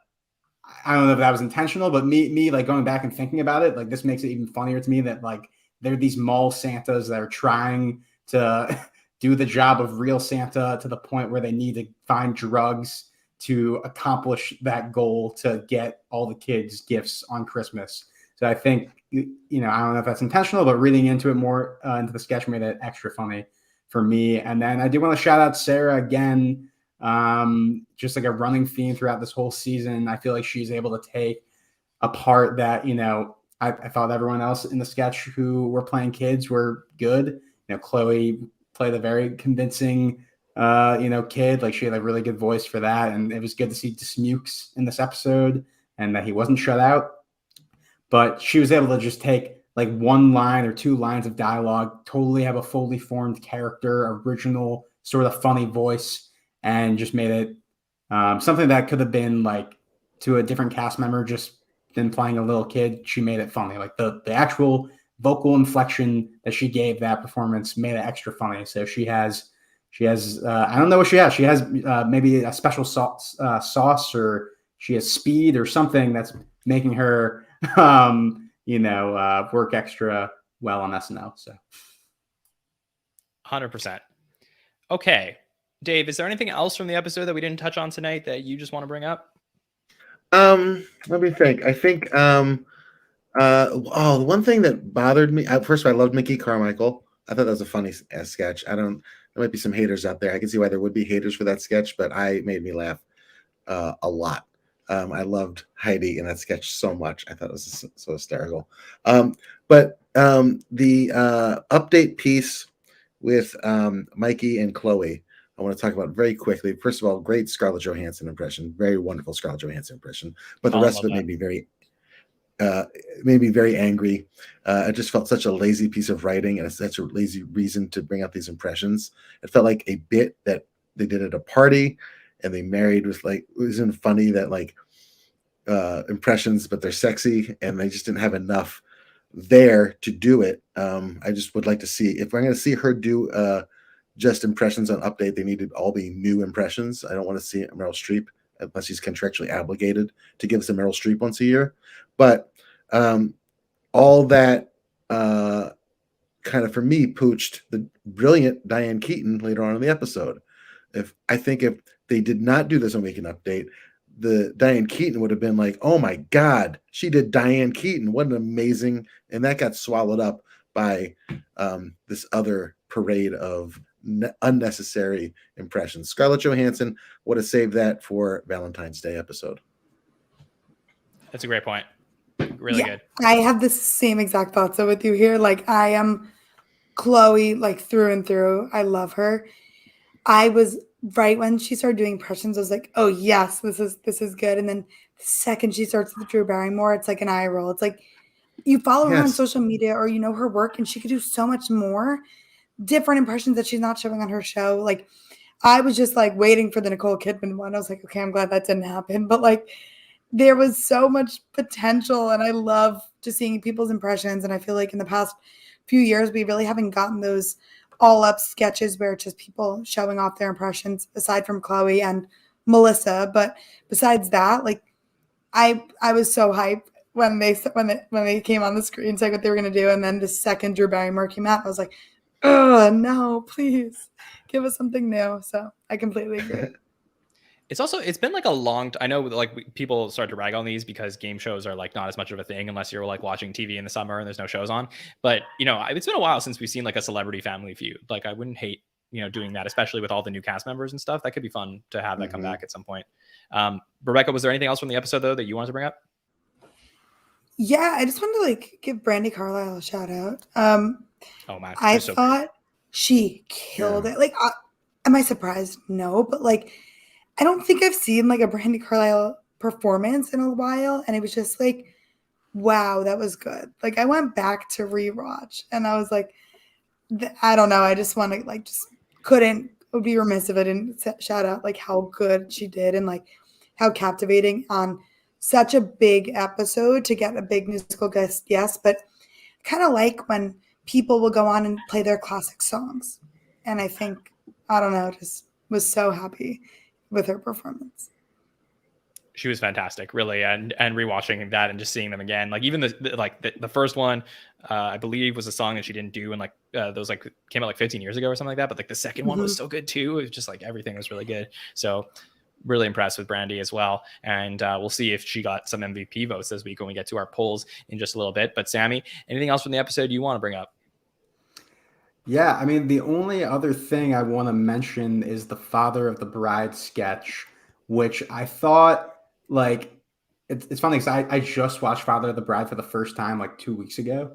don't know if that was intentional, but me like going back and thinking about it, like this makes it even funnier to me that like they're these mall Santas that are trying to do the job of real Santa to the point where they need to find drugs to accomplish that goal to get all the kids gifts on Christmas. So I think, you know, I don't know if that's intentional, but reading into it more into the sketch made it extra funny for me. And then I do want to shout out Sarah again. Just like a running theme throughout this whole season. I feel like she's able to take a part that, you know, I thought everyone else in the sketch who were playing kids were good. You know, Chloe played a very convincing, you know, kid. Like she had a really good voice for that. And it was good to see Dismukes in this episode and that he wasn't shut out. But she was able to just take like one line or two lines of dialogue, totally have a fully formed character, original, sort of funny voice, and just made it something that could have been like to a different cast member just than playing a little kid. She made it funny. Like the actual vocal inflection that she gave that performance made it extra funny. So she has I don't know what she has. She has maybe a special sauce or she has speed or something that's making her you know, work extra well on SNL. So 100%. Okay. Dave, is there anything else from the episode that we didn't touch on tonight that you just want to bring up? Let me think. I think the one thing that bothered me, first of all, I loved Mickey Carmichael. I thought that was a funny sketch. There might be some haters out there. I can see why there would be haters for that sketch, but made me laugh a lot. I loved Heidi in that sketch so much. I thought it was so hysterical. But the update piece with Mikey and Chloe, I want to talk about very quickly. First of all, great Scarlett Johansson impression, very wonderful Scarlett Johansson impression. But the rest of it made me very, It made me very angry. I just felt such a lazy piece of writing and such a lazy reason to bring out these impressions. It felt like a bit that they did at a party and they married with like, it wasn't funny that like impressions, but they're sexy and they just didn't have enough there to do it. I just would like to see, if we're going to see her do just impressions on Update, they need to all be new impressions. I don't want to see Meryl Streep unless she's contractually obligated to give us a Meryl Streep once a year. But all that kind of, for me, pooched the brilliant Diane Keaton later on in the episode. If they did not do this on Weekend Update, the Diane Keaton would have been like, oh my God, she did Diane Keaton. What an amazing, and that got swallowed up by this other parade of unnecessary impressions. Scarlett Johansson would have saved that for Valentine's Day episode. That's a great point. Really good. I have the same exact thoughts with you here. Like, I am Chloe, like, through and through. I love her. I was right when she started doing impressions, I was like, oh yes, this is good. And then the second she starts with Drew Barrymore, it's like an eye roll. It's like, you follow her on social media or you know her work, and she could do so much more different impressions that she's not showing on her show. Like, I was just like waiting for the Nicole Kidman one. I was like, okay, I'm glad that didn't happen. But like, there was so much potential, and I love just seeing people's impressions. And I feel like in the past few years, we really haven't gotten those all up sketches where it's just people showing off their impressions, aside from Chloe and Melissa. But besides that, like, I was so hyped when they came on the screen, saying what they were going to do. And then the second Drew Barrymore came out, I was like, oh no, please give us something new. So I completely agree. It's been like a long I know like people start to rag on these because game shows are like not as much of a thing unless you're like watching TV in the summer and there's no shows on. But, you know, it's been a while since we've seen like a Celebrity Family Feud. Like, I wouldn't hate, you know, doing that, especially with all the new cast members and stuff. That could be fun to have that come back at some point. Rebecca, was there anything else from the episode though that you wanted to bring up? Yeah, I just wanted to like give Brandi Carlile a shout out. Oh man, I thought she killed it. Like, am I surprised? No, but like, I don't think I've seen like a Brandi Carlile performance in a while, and it was just like, wow, that was good. Like, I went back to rewatch, and I was like, I don't know, I just want to like, just couldn't. It would be remiss if I didn't shout out like how good she did and like how captivating on such a big episode to get a big musical guest. Yes, but kind of like when people will go on and play their classic songs, and I think, I don't know, just was so happy with her performance. She was fantastic, really, and rewatching that and just seeing them again, like even the first one, I believe was a song that she didn't do, and like those like came out like 15 years ago or something like that. But like the second one was so good too. It was just like everything was really good. So really impressed with Brandi as well, and we'll see if she got some MVP votes this week when we get to our polls in just a little bit. But Sammy, anything else from the episode you want to bring up? Yeah, I mean, the only other thing I want to mention is the Father of the Bride sketch, which I thought, like, it's funny because I just watched Father of the Bride for the first time like 2 weeks ago.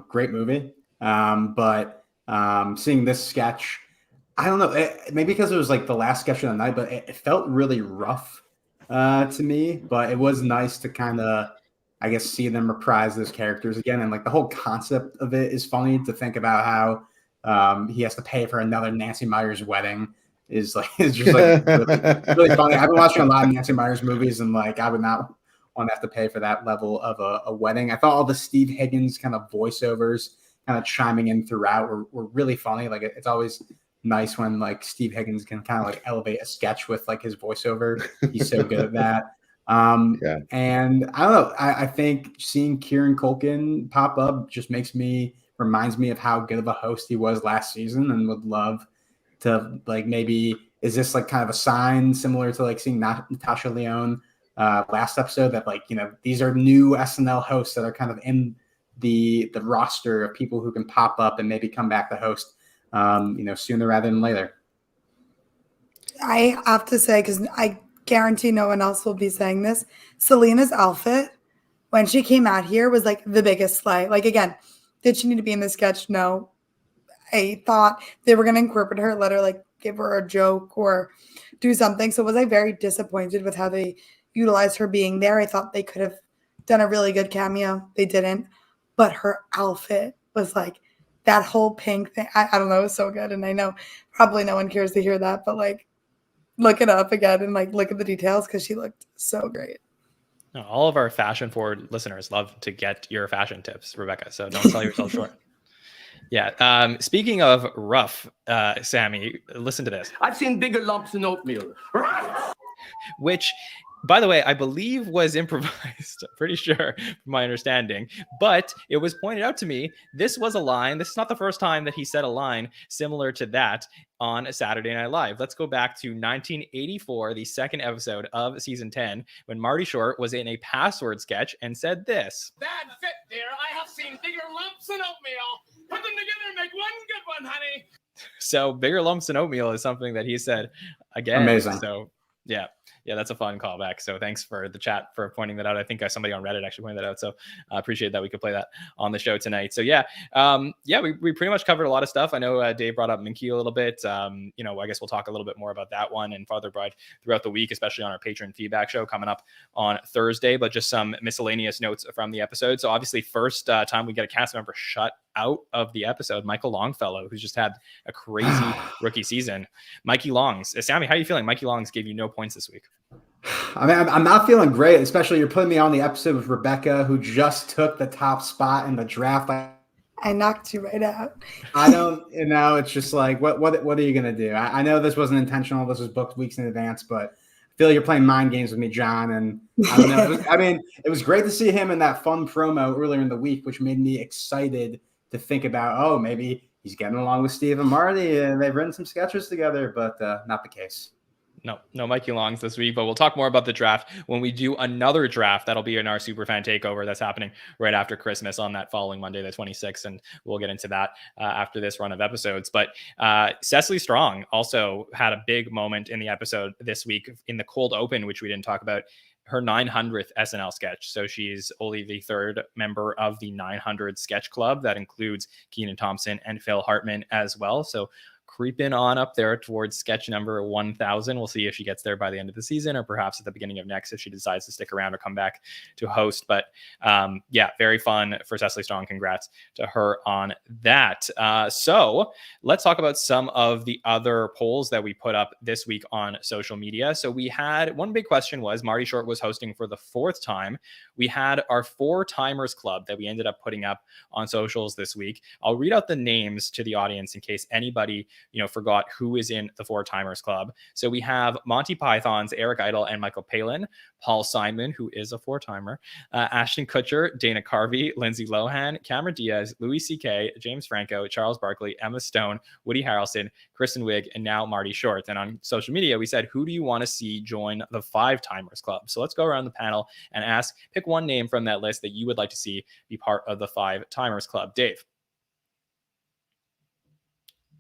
Great movie. But seeing this sketch, I don't know, maybe because it was like the last sketch of the night, but it felt really rough to me. But it was nice to kind of, I guess, see them reprise those characters again. And like the whole concept of it is funny to think about how he has to pay for another Nancy Meyers wedding is just like really funny. I've been watching a lot of Nancy Meyers movies, and like I would not want to have to pay for that level of a wedding. I thought all the Steve Higgins kind of voiceovers kind of chiming in throughout were really funny. Like it's always nice when like Steve Higgins can kind of like elevate a sketch with like his voiceover. He's so good at that. And I don't know. I think seeing Kieran Culkin pop up just reminds me of how good of a host he was last season, and would love to like, maybe is this like kind of a sign similar to like seeing Natasha Lyonne last episode, that like, you know, these are new SNL hosts that are kind of in the roster of people who can pop up and maybe come back to host, you know, sooner rather than later. I have to say, because I guarantee no one else will be saying this, Selena's outfit when she came out here was like the biggest slay. Like, again, did she need to be in the sketch? No. I thought they were going to incorporate her, let her like give her a joke or do something. So was I very disappointed with how they utilized her being there. I thought they could have done a really good cameo. They didn't, but her outfit was like that whole pink thing. I don't know, it was so good. And I know probably no one cares to hear that, but like look it up again and like look at the details because she looked so great. All of our fashion forward listeners love to get your fashion tips, Rebecca. So don't sell yourself short. Yeah. Speaking of rough, Sammy, listen to this. I've seen bigger lumps in oatmeal. Which, by the way, I believe was improvised. Pretty sure, from my understanding. But it was pointed out to me, this was a line. This is not the first time that he said a line similar to that on Saturday Night Live. Let's go back to 1984, the second episode of season 10, when Marty Short was in a password sketch and said this. Bad fit, dear. I have seen bigger lumps in oatmeal. Put them together and make one good one, honey. So bigger lumps in oatmeal is something that he said again. Amazing. So yeah, that's a fun callback. So thanks for the chat for pointing that out. I think somebody on Reddit actually pointed that out. So I appreciate that we could play that on the show tonight. So we pretty much covered a lot of stuff. I know Dave brought up Minky a little bit. I guess we'll talk a little bit more about that one and Father Bride throughout the week, especially on our patron feedback show coming up on Thursday. But just some miscellaneous notes from the episode. So obviously, first time we get a cast member shut out of the episode, Michael Longfellow, who's just had a crazy rookie season. Mikey Longs. Sammy, how are you feeling? Mikey Longs gave you no points this week. I mean, I'm not feeling great, especially you're putting me on the episode with Rebecca, who just took the top spot in the draft. I knocked you right out. I don't, it's just like, what are you going to do? I know this wasn't intentional. This was booked weeks in advance, but I feel like you're playing mind games with me, John. And I don't know. It was great to see him in that fun promo earlier in the week, which made me excited to think about, maybe he's getting along with Steve and Marty and they've written some sketches together, but not the case. No Mikey Longs this week, but we'll talk more about the draft when we do another draft. That'll be in our Superfan Takeover that's happening right after Christmas on that following Monday, the 26th. And we'll get into that after this run of episodes. But Cecily Strong also had a big moment in the episode this week in the cold open, which we didn't talk about. Her 900th SNL sketch. So she's only the third member of the 900 sketch club. That includes Kenan Thompson and Phil Hartman as well. So creeping on up there towards sketch number 1000. We'll see if she gets there by the end of the season or perhaps at the beginning of next if she decides to stick around or come back to host. But very fun for Cecily Strong. Congrats to her on that. So let's talk about some of the other polls that we put up this week on social media. So we had one big question was Marty Short was hosting for the fourth time. We had our 4 Timers Club that we ended up putting up on socials this week. I'll read out the names to the audience in case anybody forgot who is in the 4 Timers Club. So we have Monty Python's Eric Idle and Michael Palin, Paul Simon, who is a 4-timer, Ashton Kutcher, Dana Carvey, Lindsay Lohan, Cameron Diaz, Louis C.K., James Franco, Charles Barkley, Emma Stone, Woody Harrelson, Kristen Wiig, and now Marty Short. And on social media, we said, who do you want to see join the 5 Timers Club? So let's go around the panel and pick one name from that list that you would like to see be part of the 5 Timers Club. Dave.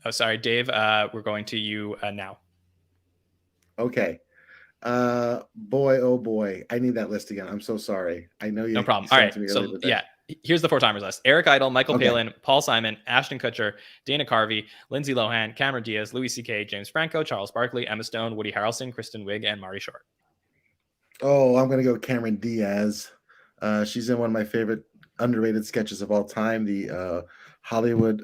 Oh, sorry, Dave. We're going to you now. Okay. Boy, oh boy. I need that list again. I'm so sorry. I know you. No problem. All right. So here's the 4 Timers list. Eric Idle, Michael Palin, Paul Simon, Ashton Kutcher, Dana Carvey, Lindsay Lohan, Cameron Diaz, Louis C.K., James Franco, Charles Barkley, Emma Stone, Woody Harrelson, Kristen Wiig, and Marty Short. Oh, I'm going to go Cameron Diaz. She's in one of my favorite underrated sketches of all time. The Holland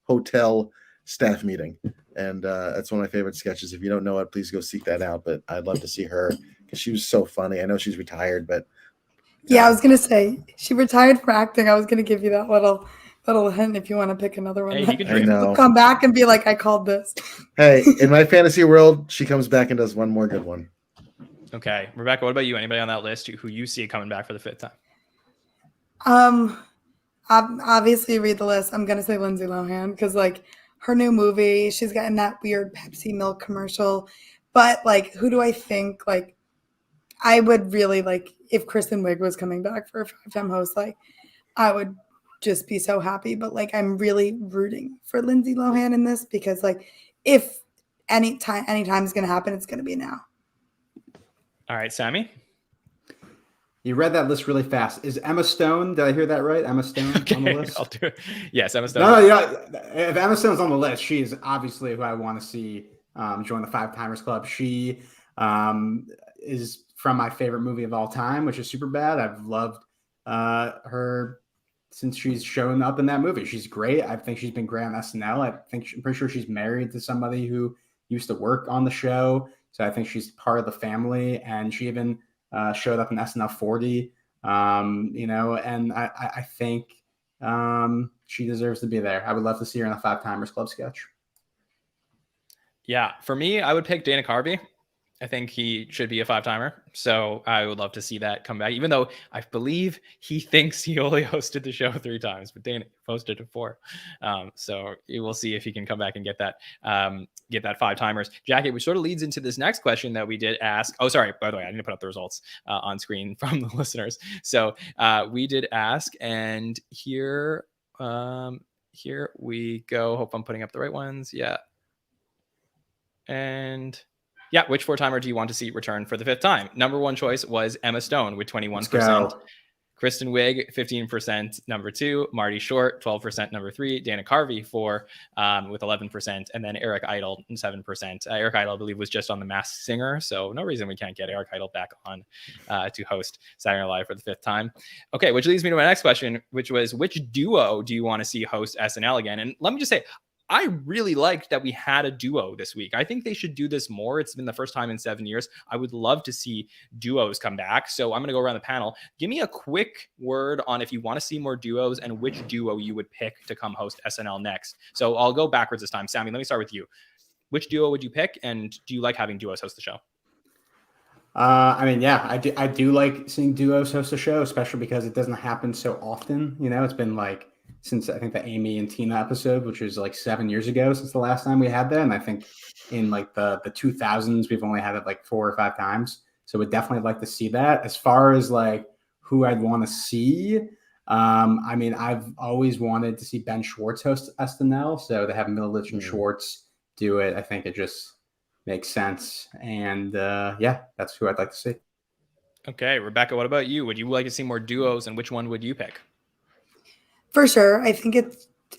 Hotel staff meeting. And that's one of my favorite sketches. If you don't know it, please go seek that out. But I'd love to see her because she was so funny. I know she's retired, but yeah, I was gonna say she retired from acting. I was gonna give you that little hint if you want to pick another one. Hey, I know. Come back and be like, I called this. Hey, in my fantasy world, she comes back and does one more good one. Okay, Rebecca, what about you? Anybody on that list who you see coming back for the 5th time? Obviously read the list. I'm gonna say Lindsay Lohan because like her new movie, she's gotten that weird Pepsi milk commercial. But like, who do I think like I would really like if Kristen Wiig was coming back for a 5-time host? Like, I would just be so happy. But like, I'm really rooting for Lindsay Lohan in this because like, if any time is gonna happen, it's gonna be now. All right, Sammy. You read that list really fast. Is Emma Stone? Did I hear that right? Emma Stone on the list? I'll do it. Yes, Emma Stone. No, yeah. If Emma Stone's on the list, she's obviously who I want to see join the 5 Timers Club. She, is from my favorite movie of all time, which is Superbad. I've loved her since she's shown up in that movie. She's great. I think she's been great on SNL. I'm pretty sure she's married to somebody who used to work on the show. So I think she's part of the family. And she even showed up in SNL 40, and I think she deserves to be there. I would love to see her in a Five Timers Club sketch. Yeah, for me, I would pick Dana Carvey. I think he should be a 5-timer. So I would love to see that come back, even though I believe he thinks he only hosted the show 3 times, but Dana hosted it 4. So we'll see if he can come back and get that 5-timers. Jackie, which sort of leads into this next question that we did ask. Oh, sorry. By the way, I need to put up the results on screen from the listeners. So we did ask, and here we go. Hope I'm putting up the right ones. Yeah. And yeah, which 4-timer do you want to see return for the 5th time? Number 1 choice was Emma Stone with 21%. Kristen Wiig, 15%, number 2. Marty Short, 12%, number 3. Dana Carvey, 4, with 11%. And then Eric Idle, 7%. Eric Idle, I believe, was just on The Masked Singer. So no reason we can't get Eric Idle back on to host Saturday Night Live for the 5th time. Okay, which leads me to my next question, which was, which duo do you want to see host SNL again? And let me just say, I really liked that we had a duo this week. I think they should do this more. It's been the first time in 7 years. I would love to see duos come back. So I'm going to go around the panel. Give me a quick word on if you want to see more duos and which duo you would pick to come host SNL next. So I'll go backwards this time. Sammy, let me start with you. Which duo would you pick? And do you like having duos host the show? I do like seeing duos host a show, especially because it doesn't happen so often. It's been like, since I think the Amy and Tina episode, which was like 7 years ago since the last time we had that. And I think in like the 2000s, we've only had it like 4 or 5 times. So we'd definitely like to see that. As far as like who I'd want to see, I've always wanted to see Ben Schwartz host SNL. So to have Middleditch and Schwartz do it, I think it just makes sense. And that's who I'd like to see. Okay, Rebecca, what about you? Would you like to see more duos, and which one would you pick? For sure. I think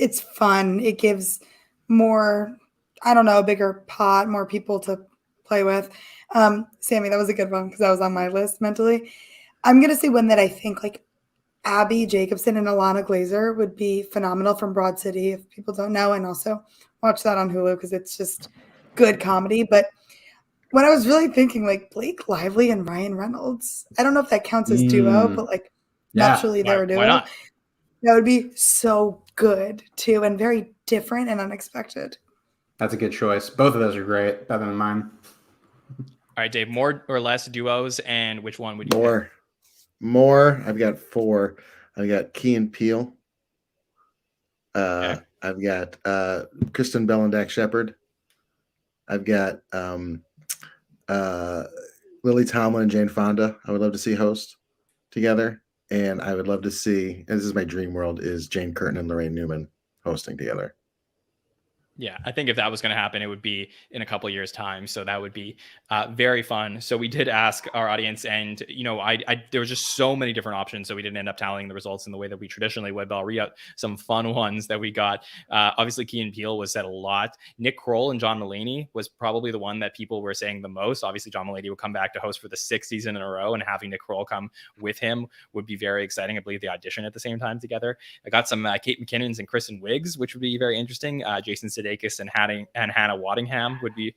it's fun. It gives more, a bigger pot, more people to play with. Sammy, that was a good one because that was on my list mentally. I'm going to say one that I think like Abby Jacobson and Alana Glazer would be phenomenal from Broad City, if people don't know, and also watch that on Hulu because it's just good comedy. But when I was really thinking like Blake Lively and Ryan Reynolds, I don't know if that counts as duo, but like naturally they were duo. Why not? That would be so good too, and very different and unexpected. That's a good choice. Both of those are great, better than mine. All right, Dave, more or less duos, and which one would you pick? More. I've got 4. I've got Key and Peele. Okay. I've got Kristen Bell and Dak Shepard. I've got Lily Tomlin and Jane Fonda. I would love to see host together. And I would love to see, and this is my dream world, is Jane Curtin and Lorraine Newman hosting together. Yeah, I think if that was going to happen, it would be in a couple of years' time. So that would be very fun. So we did ask our audience, and there was just so many different options. So we didn't end up tallying the results in the way that we traditionally would. But I'll read out some fun ones that we got. Obviously, Key and Peele was said a lot. Nick Kroll and John Mulaney was probably the one that people were saying the most. Obviously, John Mulaney would come back to host for the 6th season in a row, and having Nick Kroll come with him would be very exciting. I believe they audition at the same time together. I got some Kate McKinnon's and Kristen Wiggs, which would be very interesting. Jason Sudeikis and Hannah Waddingham would be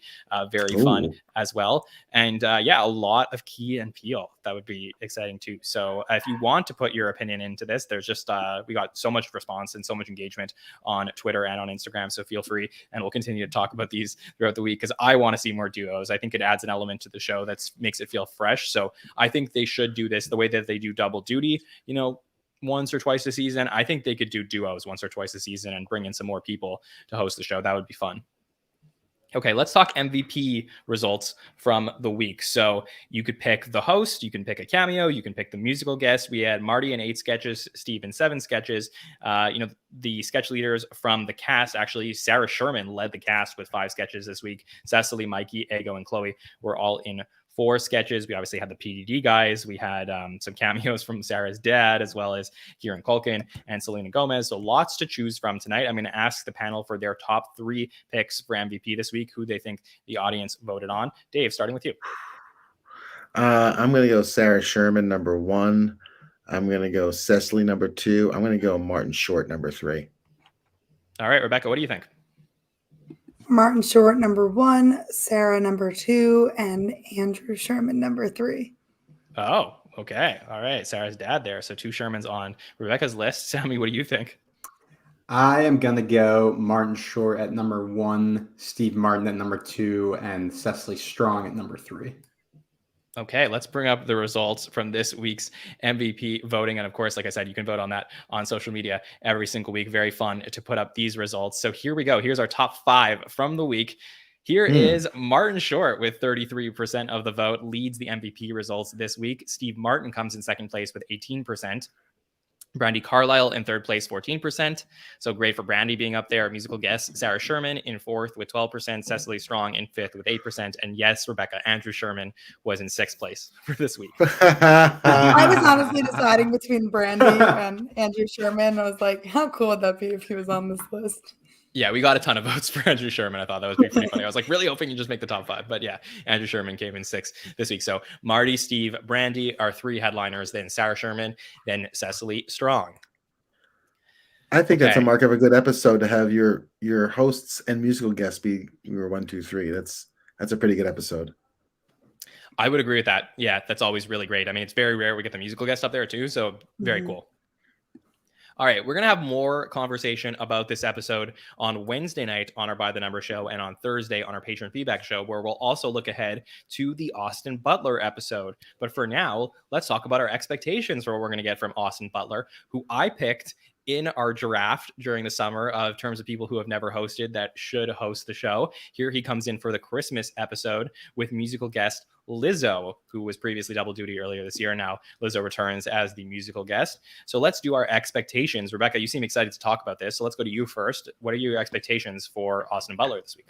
very fun as well. And a lot of Key and Peele. That would be exciting too. So if you want to put your opinion into this, there's just we got so much response and so much engagement on Twitter and on Instagram. So feel free, and we'll continue to talk about these throughout the week because I want to see more duos. I think it adds an element to the show that makes it feel fresh. So I think they should do this the way that they do Double Duty, once or twice a season. I think they could do duos once or twice a season and bring in some more people to host the show. That would be fun. Okay, let's talk MVP results from the week. So you could pick the host, you can pick a cameo, you can pick the musical guest. We had Marty in 8 sketches, Steve in 7 sketches. The sketch leaders from the cast, actually, Sarah Sherman led the cast with 5 sketches this week. Cecily, Mikey, Ego, and Chloe were all in 4 sketches. We obviously had the PDD guys. We had some cameos from Sarah's dad, as well as Kieran Culkin and Selena Gomez. So lots to choose from tonight. I'm going to ask the panel for their top 3 picks for MVP this week, who they think the audience voted on. Dave, starting with you. I'm going to go Sarah Sherman, number 1. I'm going to go Cecily, number 2. I'm going to go Martin Short, number 3. All right, Rebecca, what do you think? Martin Short, number 1, Sarah, number 2, and Andrew Sherman, number 3. Oh, okay. All right. Sarah's dad there. So 2 Shermans on Rebecca's list. Sammy, what do you think? I am going to go Martin Short at number 1, Steve Martin at number 2, and Cecily Strong at number 3. Okay, let's bring up the results from this week's MVP voting. And of course, like I said, you can vote on that on social media every single week. Very fun to put up these results. So here we go. Here's our top 5 from the week. Here is Martin Short with 33% of the vote, leads the MVP results this week. Steve Martin comes in second place with 18%. Brandi Carlile in third place, 14%. So great for Brandi being up there. Musical guest Sarah Sherman in fourth with 12%. Cecily Strong in fifth with 8%. And yes, Rebecca, Andrew Sherman was in sixth place for this week. I was honestly deciding between Brandi and Andrew Sherman. I was like, how cool would that be if he was on this list? Yeah, we got a ton of votes for Andrew Sherman. I thought that was pretty funny. I was like really hoping you just make the top 5. But yeah, Andrew Sherman came in sixth this week. So Marty, Steve, Brandi are 3 headliners, then Sarah Sherman, then Cecily Strong. I think that's a mark of a good episode to have your hosts and musical guests be your 1, 2, 3. That's a pretty good episode. I would agree with that. Yeah, that's always really great. I mean, it's very rare we get the musical guest up there too. So very cool. All right, we're going to have more conversation about this episode on Wednesday night on our By the Number show and on Thursday on our Patron Feedback show, where we'll also look ahead to the Austin Butler episode. But for now, let's talk about our expectations for what we're going to get from Austin Butler, who I picked in our draft during the summer of terms of people who have never hosted that should host the show. Here he comes in for the Christmas episode with musical guest Lizzo, who was previously double duty earlier this year. Now Lizzo returns as the musical guest. So let's do our expectations. Rebecca, you seem excited to talk about this. So let's go to you first. What are your expectations for Austin Butler this week?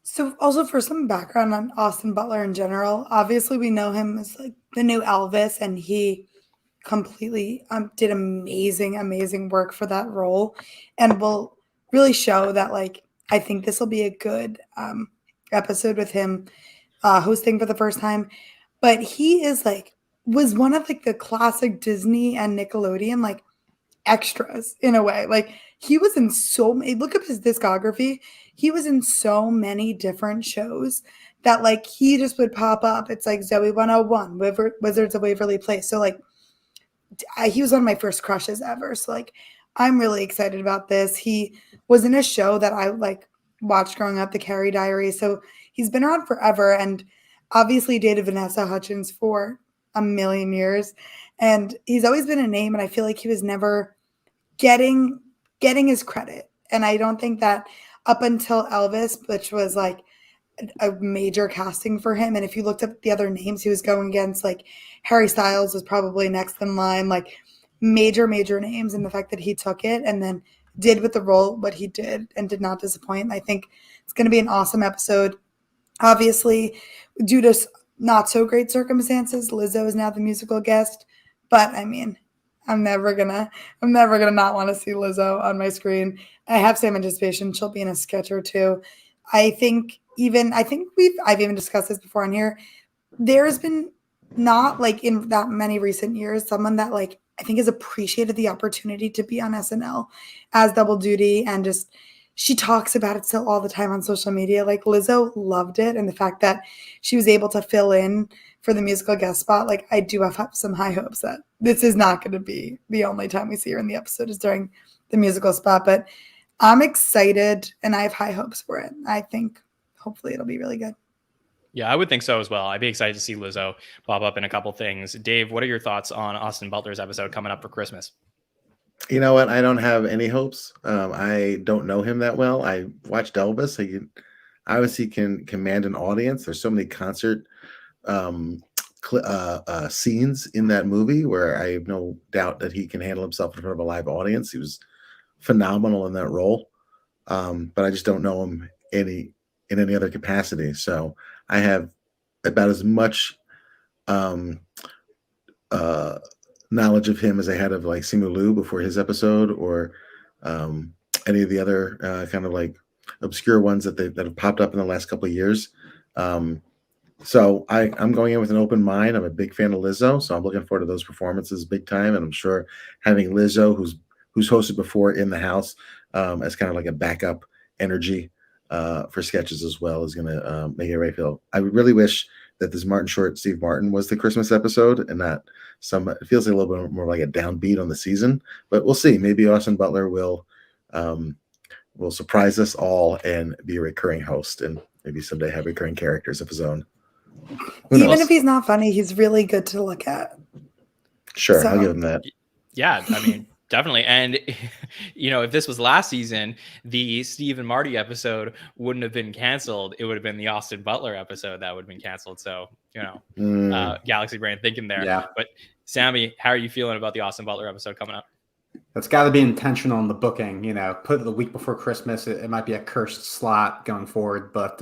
So also for some background on Austin Butler in general, obviously we know him as like the new Elvis, and he completely did amazing work for that role, and will really show that, like, I think this will be a good episode with him hosting for the first time. But he is was one of the classic Disney and Nickelodeon extras in a way. Like, he was in so many, look up his discography. He was in so many different shows that he just would pop up. It's like Zoe 101, Wizards of Waverly Place. So he was one of my first crushes ever. So I'm really excited about this. He was in a show that I watched growing up, The Carrie Diaries. So he's been around forever, and obviously dated Vanessa Hudgens for a million years. And he's always been a name, and I feel like he was never getting his credit. And I don't think that up until Elvis, which was a major casting for him. And if you looked up the other names he was going against, Harry Styles was probably next in line, major names. And the fact that he took it and then did with the role what he did and did not disappoint. I think it's going to be an awesome episode. Obviously, due to not so great circumstances, Lizzo is now the musical guest. But I mean, I'm never gonna not want to see Lizzo on my screen. I have some anticipation she'll be in a sketch or two. I've even discussed this before on here. There has been not in that many recent years someone that I think has appreciated the opportunity to be on SNL as double duty, and just she talks about it still all the time on social media. Lizzo loved it, and the fact that she was able to fill in for the musical guest spot, I do have some high hopes that this is not going to be the only time we see her in the episode is during the musical spot. But I'm excited, and I have high hopes for it. I think hopefully it'll be really good. Yeah, I would think so as well. I'd be excited to see Lizzo pop up in a couple things. Dave, what are your thoughts on Austin Butler's episode coming up for Christmas? You know what? I don't have any hopes. I don't know him that well. I watched Elvis. Obviously can command an audience. There's so many concert scenes in that movie where I have no doubt that he can handle himself in front of a live audience. He was phenomenal in that role. But I just don't know him in any other capacity. So I have about as much knowledge of him as I had of Simu Liu before his episode, or any of the other kind of obscure ones that have popped up in the last couple of years. So I'm going in with an open mind. I'm a big fan of Lizzo, so I'm looking forward to those performances big time. And I'm sure having Lizzo, who's hosted before in the house, as kind of like a backup energy for sketches as well, is going to make everybody feel. I would really wish that this Martin Short Steve Martin was the Christmas episode and not some. It feels like a little bit more like a downbeat on the season, but we'll see. Maybe Austin Butler will surprise us all and be a recurring host, and maybe someday have recurring characters of his own. Even if he's not funny, he's really good to look at. Sure, I'll give him that. Yeah, I mean, definitely. And, if this was last season, the Steve and Marty episode wouldn't have been canceled. It would have been the Austin Butler episode that would have been canceled. So, Galaxy Brain thinking there. Yeah. But Sammy, how are you feeling about the Austin Butler episode coming up? It's got to be intentional in the booking. Put it the week before Christmas. It might be a cursed slot going forward, but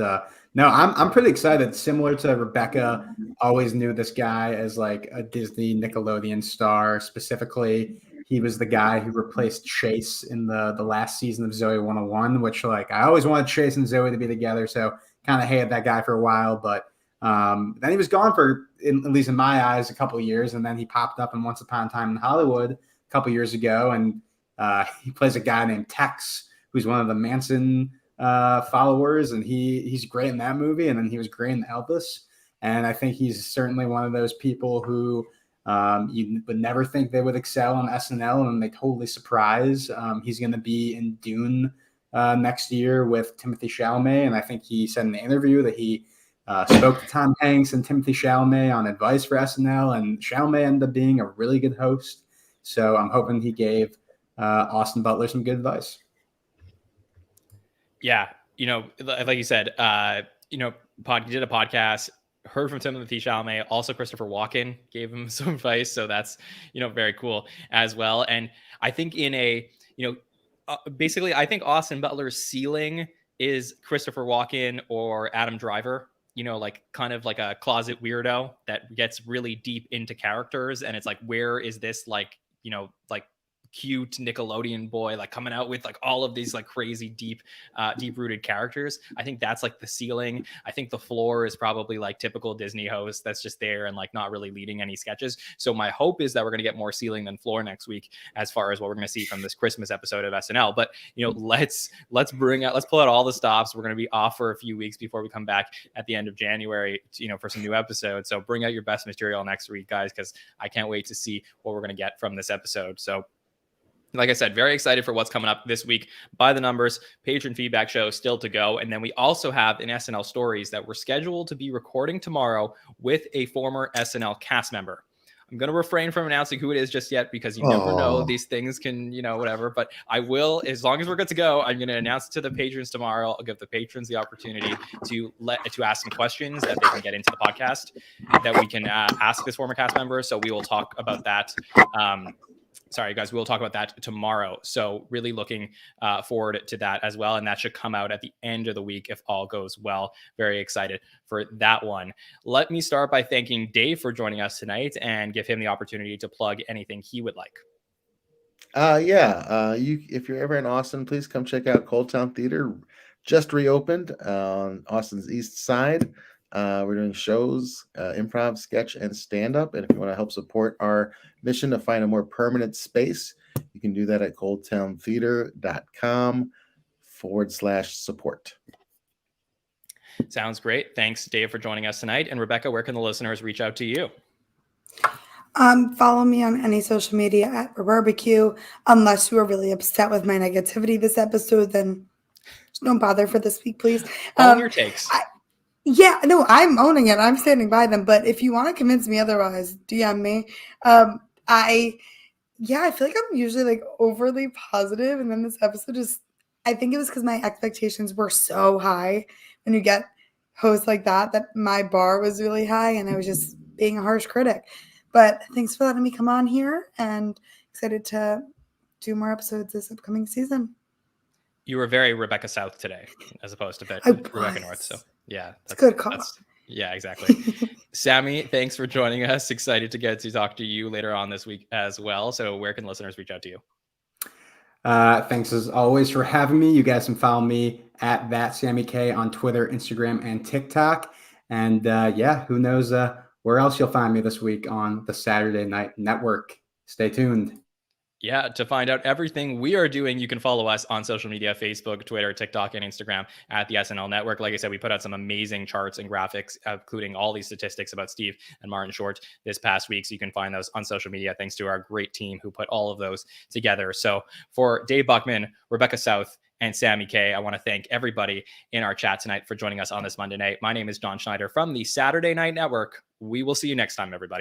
no, I'm pretty excited. Similar to Rebecca, always knew this guy as like a Disney Nickelodeon star. Specifically, he was the guy who replaced Chase in the last season of Zoe 101, which I always wanted Chase and Zoe to be together. So kind of hated that guy for a while, but then he was gone for, at least in my eyes, a couple of years, and then he popped up in Once Upon a Time in Hollywood a couple years ago, and he plays a guy named Tex, who's one of the Manson followers, and he's great in that movie, and then he was great in Elvis, and I think he's certainly one of those people who you would never think they would excel on SNL, and they totally surprise. He's going to be in Dune next year with Timothée Chalamet, and I think he said in the interview that he spoke to Tom Hanks and Timothée Chalamet on advice for SNL, and Chalamet ended up being a really good host. So I'm hoping he gave Austin Butler some good advice. Yeah, like you said, he did a podcast, heard from Timothée Chalamet, also Christopher Walken gave him some advice. So that's, very cool as well. And I think basically, I think Austin Butler's ceiling is Christopher Walken or Adam Driver, kind of like a closet weirdo that gets really deep into characters. And it's like, where is this cute Nickelodeon boy coming out with all of these crazy deep rooted characters? I think that's the ceiling. I think the floor is probably typical Disney host that's just there and not really leading any sketches. So my hope is that we're going to get more ceiling than floor next week as far as what we're going to see from this Christmas episode of SNL. But let's pull out all the stops. We're going to be off for a few weeks before we come back at the end of January for some new episodes. So bring out your best material next week, guys, because I can't wait to see what we're going to get from this episode. So like I said, very excited for what's coming up this week. By the numbers, patron feedback show still to go. And then we also have an SNL Stories that we're scheduled to be recording tomorrow with a former SNL cast member. I'm going to refrain from announcing who it is just yet because you never know. These things can, whatever. But I will, as long as we're good to go, I'm going to announce it to the patrons tomorrow. I'll give the patrons the opportunity to ask some questions that they can get into the podcast that we can ask this former cast member. So we will talk about that. Sorry, guys, we'll talk about that tomorrow. So really looking forward to that as well. And that should come out at the end of the week if all goes well. Very excited for that one. Let me start by thanking Dave for joining us tonight and give him the opportunity to plug anything he would like. If you're ever in Austin, please come check out Cold Town Theater. Just reopened on Austin's East Side. We're doing shows, improv, sketch, and stand-up. And if you want to help support our mission to find a more permanent space, you can do that at coldtowntheater.com/support. Sounds great. Thanks, Dave, for joining us tonight. And Rebecca, where can the listeners reach out to you? Follow me on any social media at Barbecue. Unless you are really upset with my negativity this episode, then don't bother for this week, please. Own your takes. I'm owning it. I'm standing by them. But if you want to convince me otherwise, DM me. I feel like I'm usually overly positive, and then this episode I think it was because my expectations were so high. When you get hosts like that my bar was really high, and I was just being a harsh critic. But thanks for letting me come on here, and excited to do more episodes this upcoming season. You were very Rebecca South today, as opposed to Rebecca North. So yeah, that's a good call. Yeah, exactly. Sammy, thanks for joining us. Excited to get to talk to you later on this week as well. So where can listeners reach out to you? Thanks as always for having me. You guys can follow me at that Sammy Kay on Twitter, Instagram, and TikTok. And who knows where else you'll find me this week on the Saturday Night Network. Stay tuned. Yeah, to find out everything we are doing, you can follow us on social media, Facebook, Twitter, TikTok, and Instagram at the SNL Network. Like I said, we put out some amazing charts and graphics, including all these statistics about Steve and Martin Short this past week. So you can find those on social media, thanks to our great team who put all of those together. So for Dave Buckman, Rebecca South, and Sammy Kay, I want to thank everybody in our chat tonight for joining us on this Monday night. My name is Jon Schneider from the Saturday Night Network. We will see you next time, everybody.